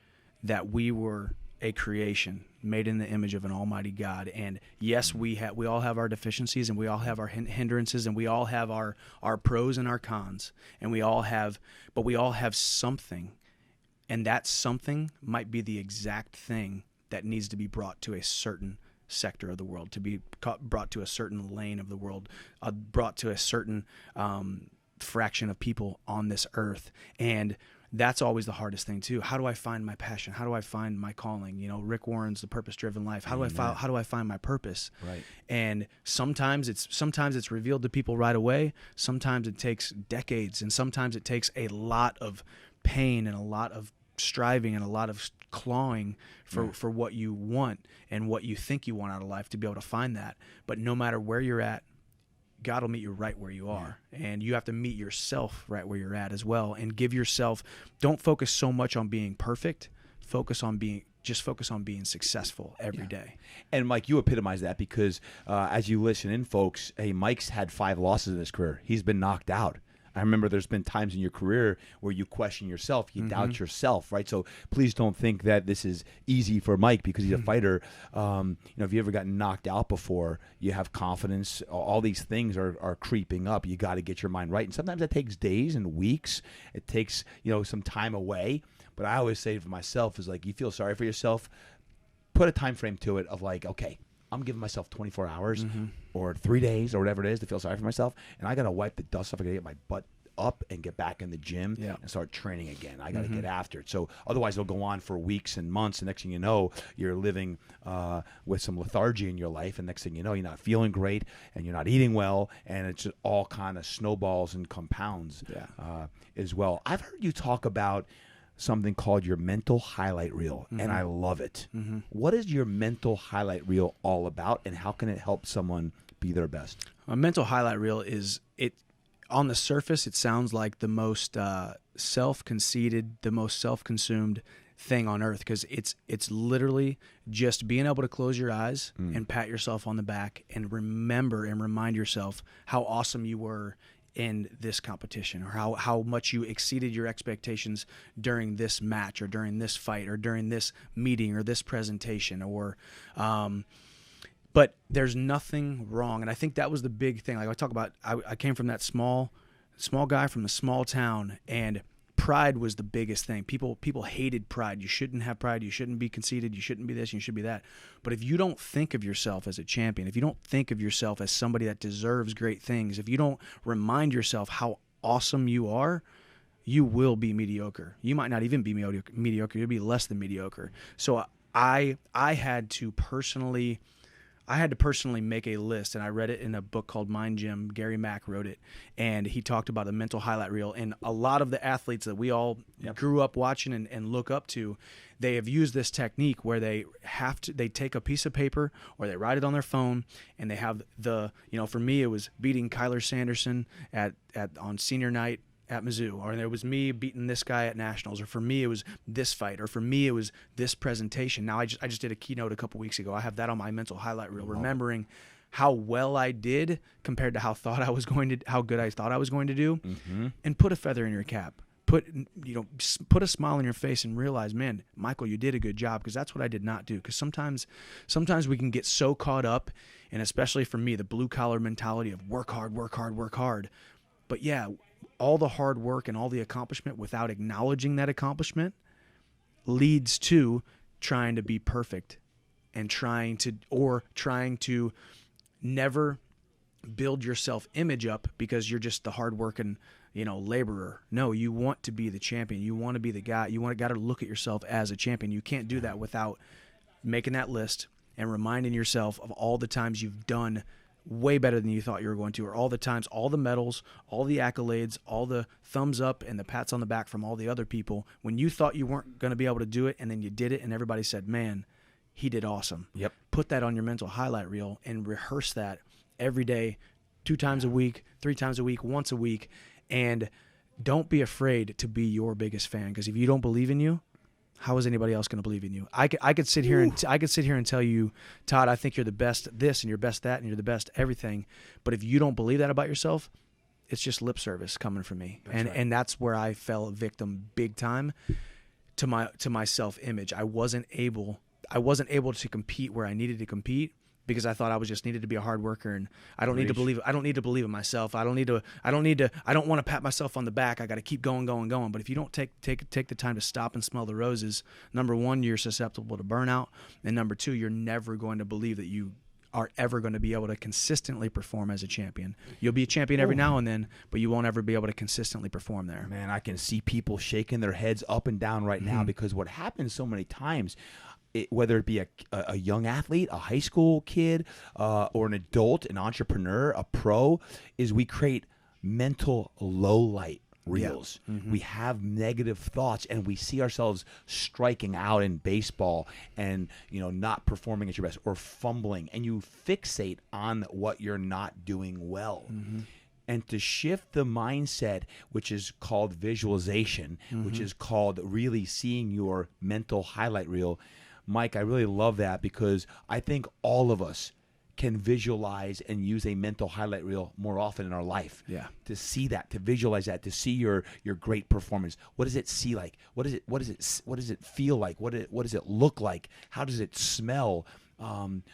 that we were a creation made in the image of an almighty God. And yes, we all have our deficiencies, and we all have our hindrances, and we all have our pros and our cons, and we all have something, and that something might be the exact thing that needs to be brought to a certain sector of the world, to be brought to a certain lane of the world, brought to a certain fraction of people on this earth. And that's always the hardest thing too. How do I find my passion? How do I find my calling? Rick Warren's The Purpose-Driven Life. How do I find my purpose? Right. And sometimes it's revealed to people right away. Sometimes it takes decades, and sometimes it takes a lot of pain and a lot of striving and a lot of clawing for what you want and what you think you want out of life to be able to find that. But no matter where you're at, God will meet you right where you are. And you have to meet yourself right where you're at as well, and give yourself, don't focus so much on being perfect, focus on being successful every day. And Mike, you epitomize that because as you listen in, folks, hey, Mike's had 5 losses in his career. He's been knocked out. I remember there's been times in your career where you question yourself, you doubt yourself, right? So please don't think that this is easy for Mike because he's a fighter. If you ever gotten knocked out before, you have confidence. All these things are creeping up. You got to get your mind right. And sometimes that takes days and weeks. It takes, some time away. But I always say for myself is like, you feel sorry for yourself, put a time frame to it of like, okay, I'm giving myself 24 hours or 3 days or whatever it is to feel sorry for myself. And I got to wipe the dust off. I got to get my butt up and get back in the gym and start training again. I got to get after it. So otherwise it'll go on for weeks and months. And next thing you know, you're living with some lethargy in your life. And next thing you know, you're not feeling great and you're not eating well. And it's just all kind of snowballs and compounds as well. I've heard you talk about something called your mental highlight reel, and I love it. What is your mental highlight reel all about, and how can it help someone be their best? A mental highlight reel on the surface, it sounds like the most self-conceited, the most self-consumed thing on earth, because it's literally just being able to close your eyes and pat yourself on the back and remember and remind yourself how awesome you were in this competition, or how much you exceeded your expectations during this match or during this fight or during this meeting or this presentation, or but there's nothing wrong. And I think that was the big thing. Like I talk about, I came from that small guy from a small town, and pride was the biggest thing. People hated pride. You shouldn't have pride. You shouldn't be conceited. You shouldn't be this. You should be that. But if you don't think of yourself as a champion, if you don't think of yourself as somebody that deserves great things, if you don't remind yourself how awesome you are, you will be mediocre. You might not even be mediocre. You'll be less than mediocre. So I had to personally make a list, and I read it in a book called Mind Gym. Gary Mack wrote it, and he talked about a mental highlight reel. And a lot of the athletes that we all grew up watching and look up to, they have used this technique where they take a piece of paper or they write it on their phone, and they have for me, it was beating Kyler Sanderson on senior night at Mizzou, or there was me beating this guy at nationals, or for me it was this fight, or for me it was this presentation. Now I just did a keynote a couple weeks ago. I have that on my mental highlight reel, remembering how well I did compared to how good I thought I was going to do, and put a feather in your cap. Put a smile on your face and realize, man, Michael, you did a good job, because that's what I did not do. Because sometimes we can get so caught up, and especially for me, the blue collar mentality of work hard, work hard, work hard. But yeah, all the hard work and all the accomplishment without acknowledging that accomplishment leads to trying to be perfect and trying to never build your self-image up because you're just the hard-working, laborer. No, you want to be the champion. You want to be the guy. You got to look at yourself as a champion. You can't do that without making that list and reminding yourself of all the times you've done way better than you thought you were going to, or all the times, all the medals, all the accolades, all the thumbs up and the pats on the back from all the other people when you thought you weren't going to be able to do it, and then you did it and everybody said, man, he did awesome. Yep. Put that on your mental highlight reel and rehearse that every day, 2 times a week, 3 times a week, once a week, and don't be afraid to be your biggest fan, because if you don't believe in you, how is anybody else going to believe in you? I could sit here and tell you, Todd, I think you're the best this and you're best that and you're the best everything. But if you don't believe that about yourself, it's just lip service coming from me. And that's where I fell victim big time to my self-image. I wasn't able to compete where I needed to compete because I thought I was just needed to be a hard worker, and I don't need to believe in myself. I don't want to pat myself on the back. I got to keep going. But if you don't take the time to stop and smell the roses, number one, you're susceptible to burnout, and number two, you're never going to believe that you are ever going to be able to consistently perform as a champion. You'll be a champion every now and then, but you won't ever be able to consistently perform there. Man, I can see people shaking their heads up and down right now, because what happens so many times, whether it be a young athlete, a high school kid, or an adult, an entrepreneur, a pro, is we create mental low light reels. Yeah. We have negative thoughts, and we see ourselves striking out in baseball and not performing at your best or fumbling, and you fixate on what you're not doing well. And to shift the mindset, which is called visualization, which is called really seeing your mental highlight reel. Mike, I really love that, because I think all of us can visualize and use a mental highlight reel more often in our life. Yeah. To see that, to visualize that, to see your great performance. What does it see like? What does it feel like? What does it look like? How does it smell?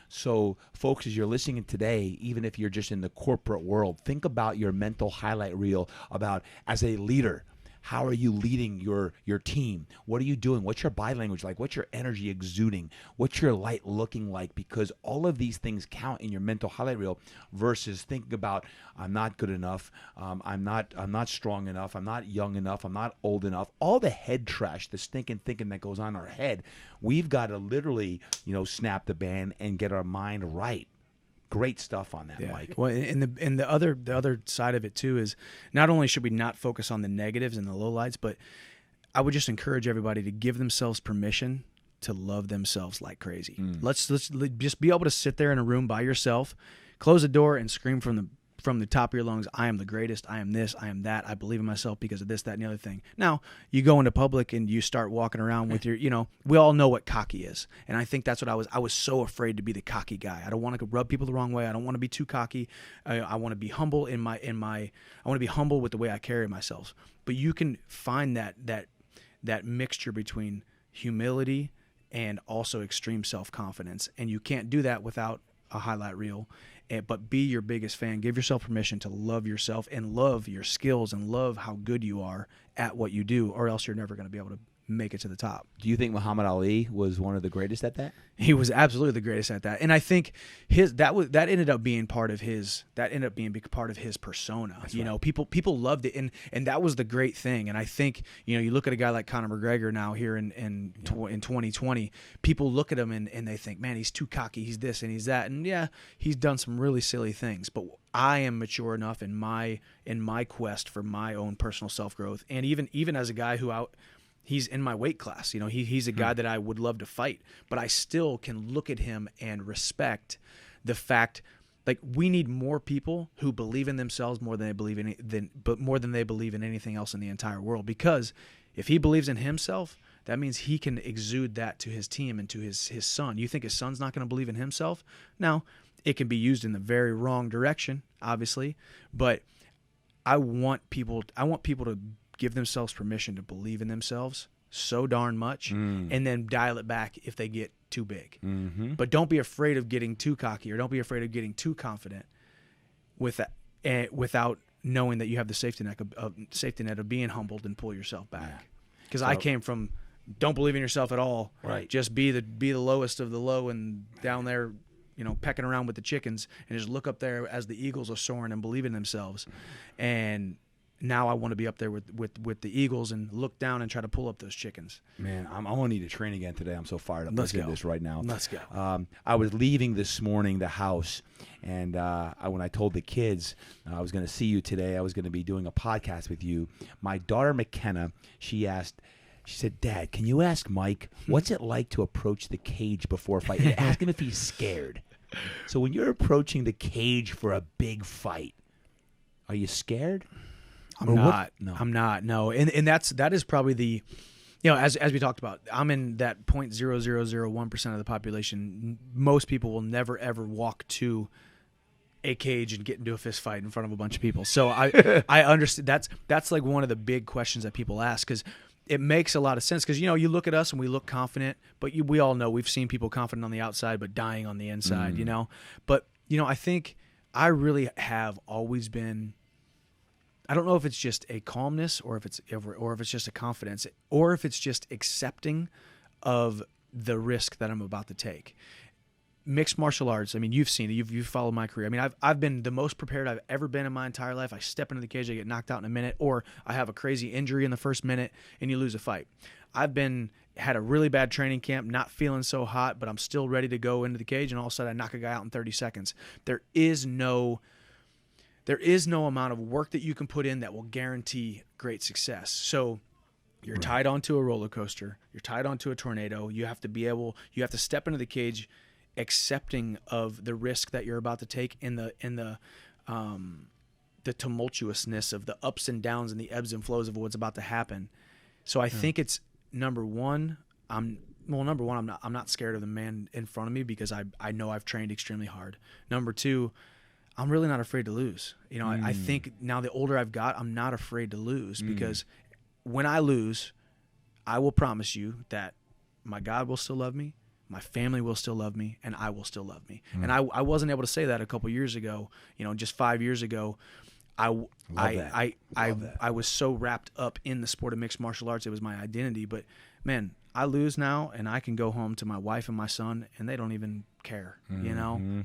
So folks, as you're listening today, even if you're just in the corporate world, think about your mental highlight reel about, as a leader, how are you leading your team? What are you doing? What's your body language like? What's your energy exuding? What's your light looking like? Because all of these things count in your mental highlight reel, versus thinking about, I'm not good enough, I'm not strong enough, I'm not young enough, I'm not old enough. All the head trash, the stinking thinking that goes on in our head, we've got to literally, snap the band and get our mind right. Great stuff on that, Mike. Well, and the other side of it too is, not only should we not focus on the negatives and the lowlights, but I would just encourage everybody to give themselves permission to love themselves like crazy. Let's just be able to sit there in a room by yourself, close the door, and scream from from the top of your lungs, I am the greatest, I am this, I am that, I believe in myself because of this, that, and the other thing. Now, you go into public and you start walking around with your, we all know what cocky is. And I think that's what I was so afraid to be the cocky guy. I don't want to rub people the wrong way. I don't want to be too cocky. I want to be humble I want to be humble with the way I carry myself. But you can find that mixture between humility and also extreme self-confidence. And you can't do that without a highlight reel. But be your biggest fan. Give yourself permission to love yourself and love your skills and love how good you are at what you do, or else you're never going to be able to make it to the top. Do you think Muhammad Ali was one of the greatest at that? He was absolutely the greatest at that, and I think that ended up being part of his persona. That's right. People loved it, and that was the great thing. And I think you look at a guy like Conor McGregor now here in 2020. People look at him and they think, man, he's too cocky. He's this and he's that, and yeah, he's done some really silly things. But I am mature enough in my quest for my own personal self growth, and even as a guy who he's in my weight class. He's a guy that I would love to fight, but I still can look at him and respect the fact, like, we need more people who believe in themselves more than they believe in anything else in the entire world. Because if he believes in himself, that means he can exude that to his team and to his son. You think his son's not going to believe in himself? Now, it can be used in the very wrong direction, obviously, but I want people to give themselves permission to believe in themselves so darn much, and then dial it back if they get too big. Mm-hmm. But don't be afraid of getting too cocky, or don't be afraid of getting too confident without knowing that you have the safety net of being humbled and pull yourself back. Because I came from don't believe in yourself at all. Right. Just be the lowest of the low and down there, pecking around with the chickens, and just look up there as the eagles are soaring and believe in themselves. And now I want to be up there with the eagles and look down and try to pull up those chickens. Man, I'm going to need to train again today. I'm so fired up. Let's do go. This right now. Let's go. I was leaving this morning the house, and when I told the kids I was going to see you today, I was going to be doing a podcast with you, my daughter McKenna, she said, Dad, can you ask Mike, what's it like to approach the cage before a fight? And ask him if he's scared. So when you're approaching the cage for a big fight, are you scared? I'm not. No. I'm not. No. And that is probably the, as we talked about, I'm in that 0.0001% of the population. Most people will never ever walk to a cage and get into a fist fight in front of a bunch of people. So I understand that's like one of the big questions that people ask, because it makes a lot of sense. Because you look at us and we look confident, but we all know we've seen people confident on the outside but dying on the inside. But I think I really have always been. I don't know if it's just a calmness or if it's just a confidence, or if it's just accepting of the risk that I'm about to take. Mixed martial arts, I mean, you've seen it. You've followed my career. I mean, I've been the most prepared I've ever been in my entire life. I step into the cage, I get knocked out in a minute, or I have a crazy injury in the first minute and you lose a fight. Had a really bad training camp, not feeling so hot, but I'm still ready to go into the cage, and all of a sudden I knock a guy out in 30 seconds. There is no amount of work that you can put in that will guarantee great success. So you're tied onto a roller coaster. You're tied onto a tornado. You have to step into the cage accepting of the risk that you're about to take in the tumultuousness of the ups and downs and the ebbs and flows of what's about to happen. So I think it's number one, I'm not scared of the man in front of me because I know I've trained extremely hard. Number two, I'm really not afraid to lose. I think now the older I've got, I'm not afraid to lose, because when I lose, I will promise you that my God will still love me, my family will still love me, and I will still love me. And I wasn't able to say that a couple years ago. Just 5 years ago, I was so wrapped up in the sport of mixed martial arts. It was my identity. But man, I lose now, and I can go home to my wife and my son, and they don't even care.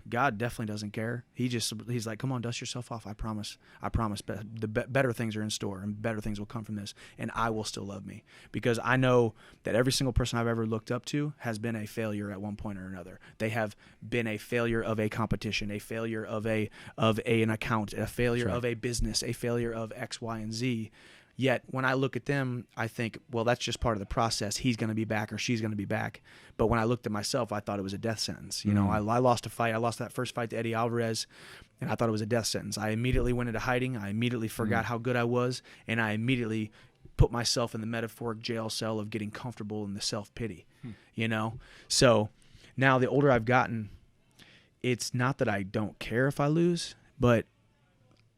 God definitely doesn't care. He's like, come on, dust yourself off. I promise. Better things are in store, and better things will come from this, and I will still love me, because I know that every single person I've ever looked up to has been a failure at one point or another. They have been a failure of a competition, a failure of an account, a failure of a business, a failure of X, Y, and Z. Yet when I look at them, I think, well, that's just part of the process. He's going to be back or she's going to be back. But when I looked at myself, I thought it was a death sentence. You know, I lost a fight. I lost that first fight to Eddie Alvarez, and I thought it was a death sentence. I immediately went into hiding. I immediately forgot how good I was, and I immediately put myself in the metaphoric jail cell of getting comfortable in the self-pity, you know? So now the older I've gotten, it's not that I don't care if I lose, but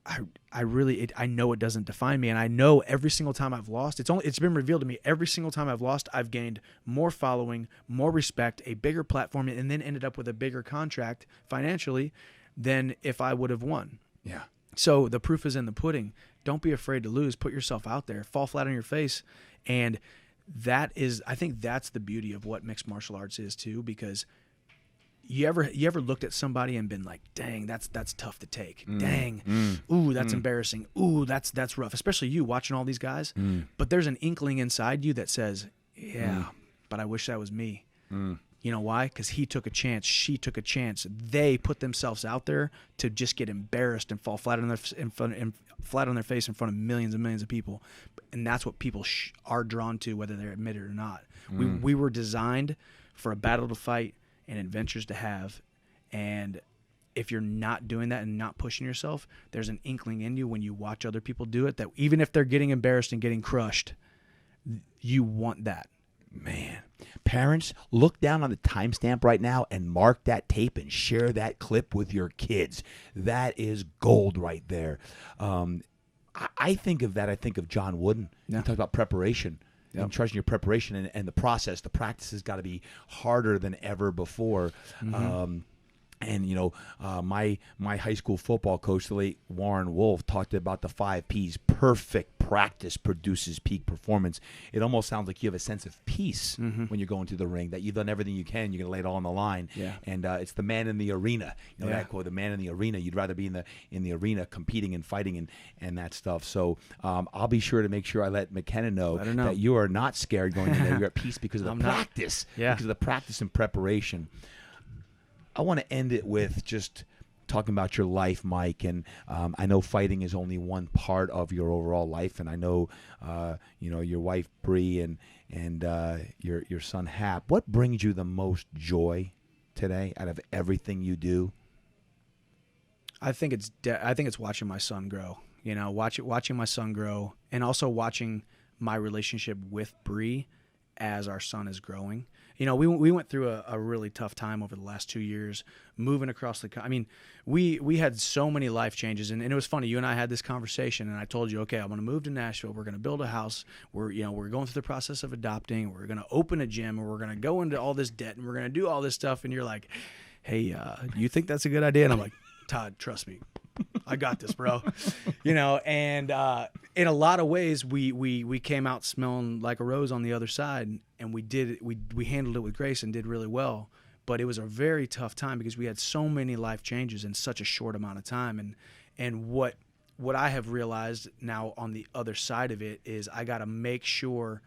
I know it doesn't define me, and I know every single time I've lost, it's been revealed to me every single time I've lost, I've gained more following, more respect, a bigger platform, and then ended up with a bigger contract financially than if I would have won. Yeah. So the proof is in the pudding. Don't be afraid to lose. Put yourself out there. Fall flat on your face, and I think that's the beauty of what mixed martial arts is too, because you ever looked at somebody and been like, dang, that's tough to take. Dang. Ooh, that's embarrassing. Ooh, that's rough. Especially you watching all these guys. But there's an inkling inside you that says, yeah, but I wish that was me. You know why? Because he took a chance. She took a chance. They put themselves out there to just get embarrassed and fall flat on their face in front of millions and millions of people. And that's what people are drawn to, whether they admit it or not. We were designed for a battle to fight and adventures to have, and if you're not doing that and not pushing yourself, there's an inkling in you when you watch other people do it that even if they're getting embarrassed and getting crushed, you want that. Man, parents, look down on the timestamp right now and mark that tape and share that clip with your kids. That is gold right there. I think of that. I think of John Wooden. He talks about preparation. Yep. And trusting your preparation and the process. The practice has got to be harder than ever before. And, you know, my high school football coach, the late Warren Wolf, talked about the 5 Ps. Perfect practice produces peak performance. It almost sounds like you have a sense of peace when you're going to the ring, that you've done everything you can. You're going to lay it all on the line. Yeah. And it's the man in the arena. You know that quote, the man in the arena. You'd rather be in the arena competing and fighting and that stuff. So I'll be sure to make sure I let McKenna know that you are not scared going in there. You're at peace because of the practice. Yeah. Because of the practice and preparation. I want to end it with just talking about your life, Mike, and I know fighting is only one part of your overall life, and I know your wife Bree and your son Hap. What brings you the most joy today out of everything you do? I think it's watching my son grow. You know, watching my son grow, and also watching my relationship with Bree as our son is growing. You know, we went through a really tough time over the last 2 years, moving across the country. I mean, we had so many life changes, and it was funny. You and I had this conversation, and I told you, okay, I'm going to move to Nashville. We're going to build a house. We're going through the process of adopting. We're going to open a gym, and we're going to go into all this debt, and we're going to do all this stuff. And you're like, hey, you think that's a good idea? And I'm like, Todd, trust me. I got this, bro. You know, and in a lot of ways, we came out smelling like a rose on the other side, and we handled it with grace and did really well. But it was a very tough time because we had so many life changes in such a short amount of time. And what I have realized now on the other side of it is I got to make sure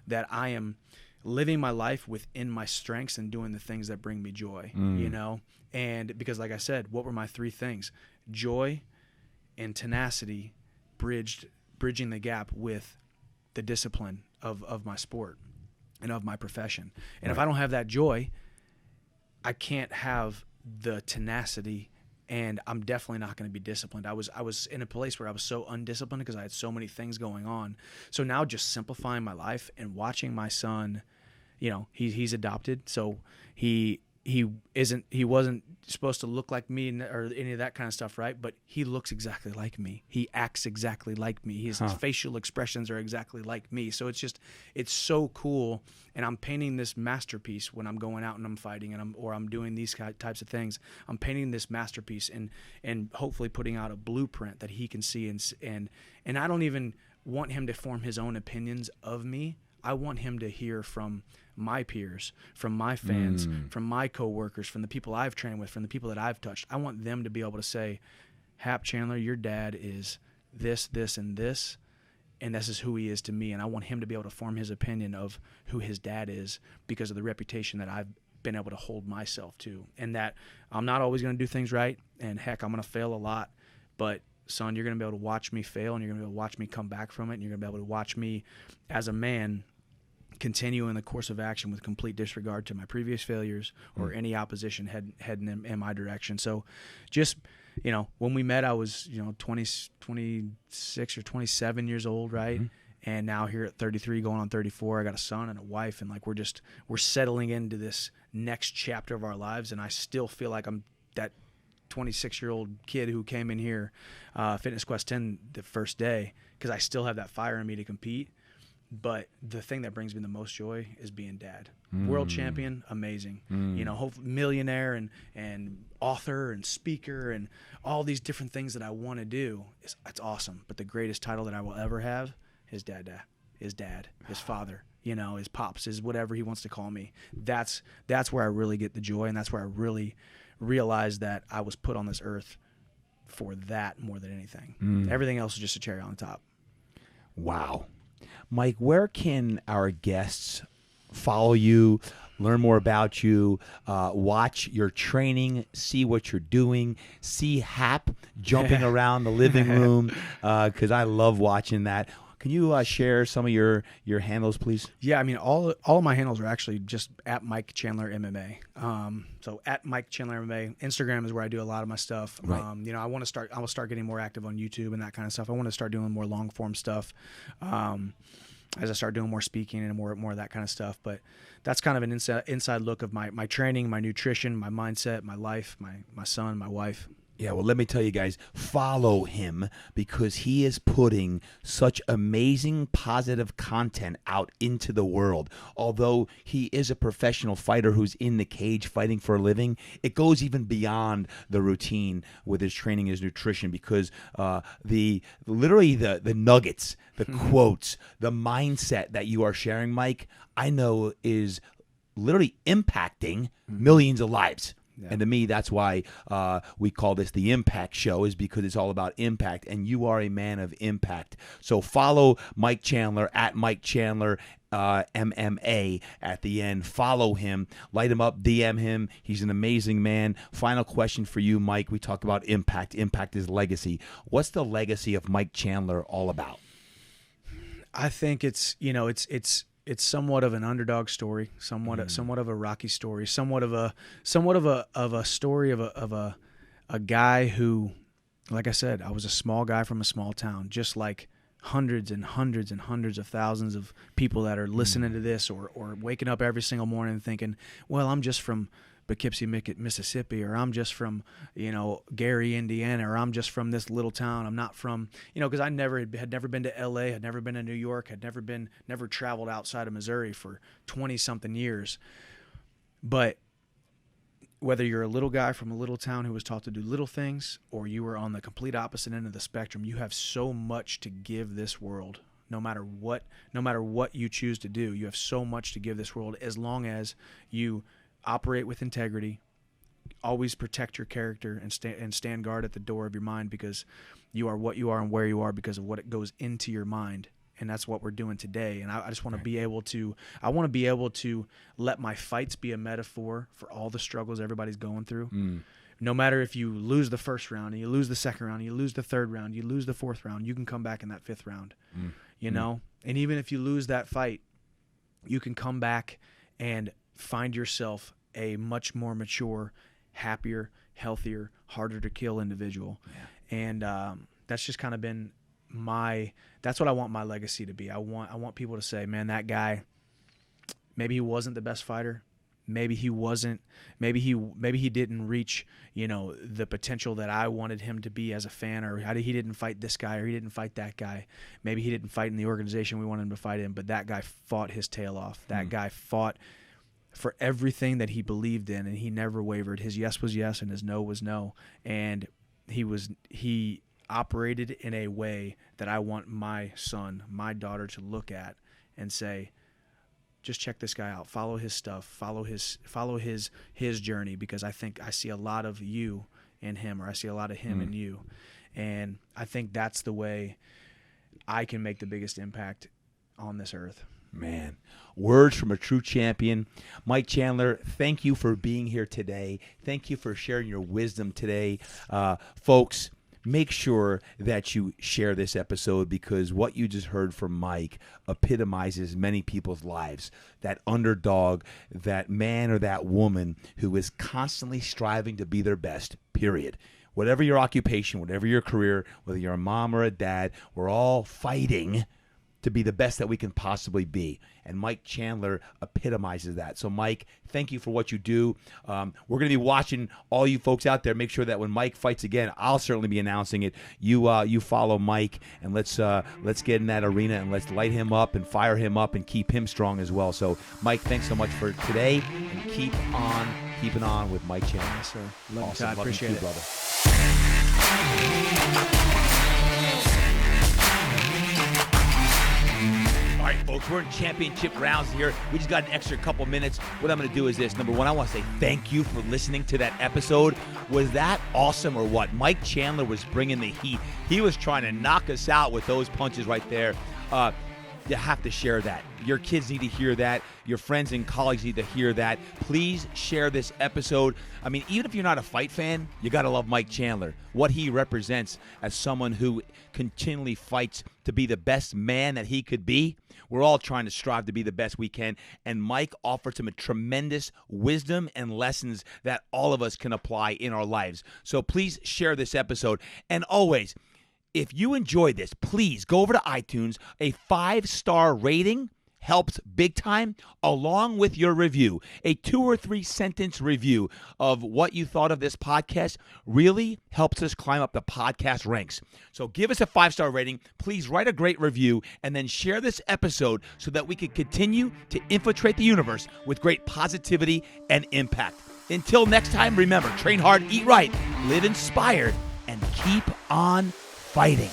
that I am living my life within my strengths and doing the things that bring me joy, you know? And because like I said, what were my 3 things? Joy and tenacity, bridging the gap with the discipline of my sport and of my profession. And if I don't have that joy, I can't have the tenacity, and I'm definitely not going to be disciplined. I was in a place where I was so undisciplined because I had so many things going on. So now just simplifying my life and watching my son, you know, he's adopted, so he wasn't supposed to look like me or any of that kind of stuff, right? But he looks exactly like me. He acts exactly like me. His facial expressions are exactly like me. So it's so cool. And I'm painting this masterpiece when I'm going out and I'm fighting or I'm doing these types of things. I'm painting this masterpiece and hopefully putting out a blueprint that he can see. And I don't even want him to form his own opinions of me. I want him to hear from my peers, from my fans, from my coworkers, from the people I've trained with, from the people that I've touched. I want them to be able to say, Hap Chandler, your dad is this, this, and this, and this is who he is to me. And I want him to be able to form his opinion of who his dad is because of the reputation that I've been able to hold myself to. And that I'm not always going to do things right, and heck, I'm going to fail a lot, but son, you're going to be able to watch me fail, and you're going to be able to watch me come back from it, and you're going to be able to watch me as a man continue in the course of action with complete disregard to my previous failures or any opposition heading in my direction. So just, when we met, I was, 26 or 27 years old, right? And now here at 33, going on 34, I got a son and a wife, and like we're settling into this next chapter of our lives, and I still feel like I'm that 26-year-old kid who came in here, Fitness Quest 10 the first day, because I still have that fire in me to compete. But the thing that brings me the most joy is being dad. World champion, amazing. Millionaire and author and speaker and all these different things that I want to do. It's awesome. But the greatest title that I will ever have is dad, his father, his pops, his whatever he wants to call me. That's where I really get the joy, and that's where I really realize that I was put on this earth for that more than anything. Everything else is just a cherry on the top. Wow. Mike, where can our guests follow you, learn more about you, watch your training, see what you're doing, see Hap jumping around the living room, because I love watching that. Can you share some of your handles, please? Yeah, I mean, all of my handles are actually just at Mike Chandler MMA. So at Mike Chandler MMA. Instagram is where I do a lot of my stuff. Right. I will start getting more active on YouTube and that kind of stuff. I want to start doing more long form stuff. As I start doing more speaking and more of that kind of stuff. But that's kind of an inside look of my training, my nutrition, my mindset, my life, my son, my wife. Yeah, well, let me tell you guys, follow him because he is putting such amazing positive content out into the world. Although he is a professional fighter who's in the cage fighting for a living, it goes even beyond the routine with his training, his nutrition, because the nuggets, the quotes, the mindset that you are sharing, Mike, I know is literally impacting millions of lives. Yeah. And to me, that's why we call this the Impact Show, is because it's all about impact, and you are a man of impact. So follow Mike Chandler at Mike Chandler MMA at the end. Follow him, light him up, DM him. He's an amazing man. Final question for you, Mike. We talk about impact. Impact is legacy. What's the legacy of Mike Chandler all about? I think it's somewhat of an underdog story, somewhat of a Rocky story, somewhat of a story of a guy who, like I said, I was a small guy from a small town, just like hundreds and hundreds and hundreds of thousands of people that are listening to this or waking up every single morning and thinking, well, I'm just from Poughkeepsie, Mississippi, or I'm just from, Gary, Indiana, or I'm just from this little town. I'm not from, because I had never been to LA, had never been to New York, had never traveled outside of Missouri for 20-something years. But whether you're a little guy from a little town who was taught to do little things, or you were on the complete opposite end of the spectrum, you have so much to give this world. No matter what you choose to do, you have so much to give this world, as long as you operate with integrity, always protect your character, and stand guard at the door of your mind, because you are what you are and where you are because of what goes into your mind. And that's what we're doing today. And I just want to be able to let my fights be a metaphor for all the struggles everybody's going through. No matter if you lose the first round and you lose the second round, you lose the third round, you lose the fourth round, you can come back in that fifth round, and even if you lose that fight, you can come back and find yourself a much more mature, happier, healthier, harder to kill individual. Yeah. And that's just kind of been that's what I want my legacy to be. I want people to say, man, that guy, maybe he wasn't the best fighter. Maybe he wasn't, maybe he didn't reach, the potential that I wanted him to be as a fan, or he didn't fight this guy, or he didn't fight that guy. Maybe he didn't fight in the organization we wanted him to fight in, but that guy fought his tail off. That guy fought for everything that he believed in, and he never wavered. His yes was yes and his no was no. And he operated in a way that I want my son, my daughter to look at and say, just check this guy out. Follow his stuff. Follow his journey, because I think I see a lot of you in him, or I see a lot of him in you. And I think that's the way I can make the biggest impact on this earth. Man, words from a true champion. Mike Chandler, thank you for being here today. Thank you for sharing your wisdom today. Folks, make sure that you share this episode, because what you just heard from Mike epitomizes many people's lives. That underdog, that man or that woman who is constantly striving to be their best, period. Whatever your occupation, whatever your career, whether you're a mom or a dad, we're all fighting to be the best that we can possibly be. And Mike Chandler epitomizes that. So, Mike, thank you for what you do. We're going to be watching all you folks out there. Make sure that when Mike fights again, I'll certainly be announcing it. You follow Mike, and let's get in that arena, and let's light him up and fire him up and keep him strong as well. So, Mike, thanks so much for today, and keep on keeping on with Mike Chandler. Yes, sir. Love Awesome. you, Todd. Love Appreciate you it. too, brother. All right, folks, we're in championship rounds here. We just got an extra couple minutes. What I'm going to do is this. Number one, I want to say thank you for listening to that episode. Was that awesome or what? Mike Chandler was bringing the heat. He was trying to knock us out with those punches right there. You have to share that. Your kids need to hear that. Your friends and colleagues need to hear that. Please share this episode. I mean, even if you're not a fight fan, you got to love Mike Chandler. What he represents as someone who continually fights to be the best man that he could be. We're all trying to strive to be the best we can. And Mike offers him a tremendous wisdom and lessons that all of us can apply in our lives. So please share this episode. And always, if you enjoyed this, please go over to iTunes. A 5-star rating helps big time, along with your review. A 2 or 3 sentence review of what you thought of this podcast really helps us climb up the podcast ranks. So give us a 5-star rating. Please write a great review, and then share this episode so that we can continue to infiltrate the universe with great positivity and impact. Until next time, remember, train hard, eat right, live inspired, and keep on fighting.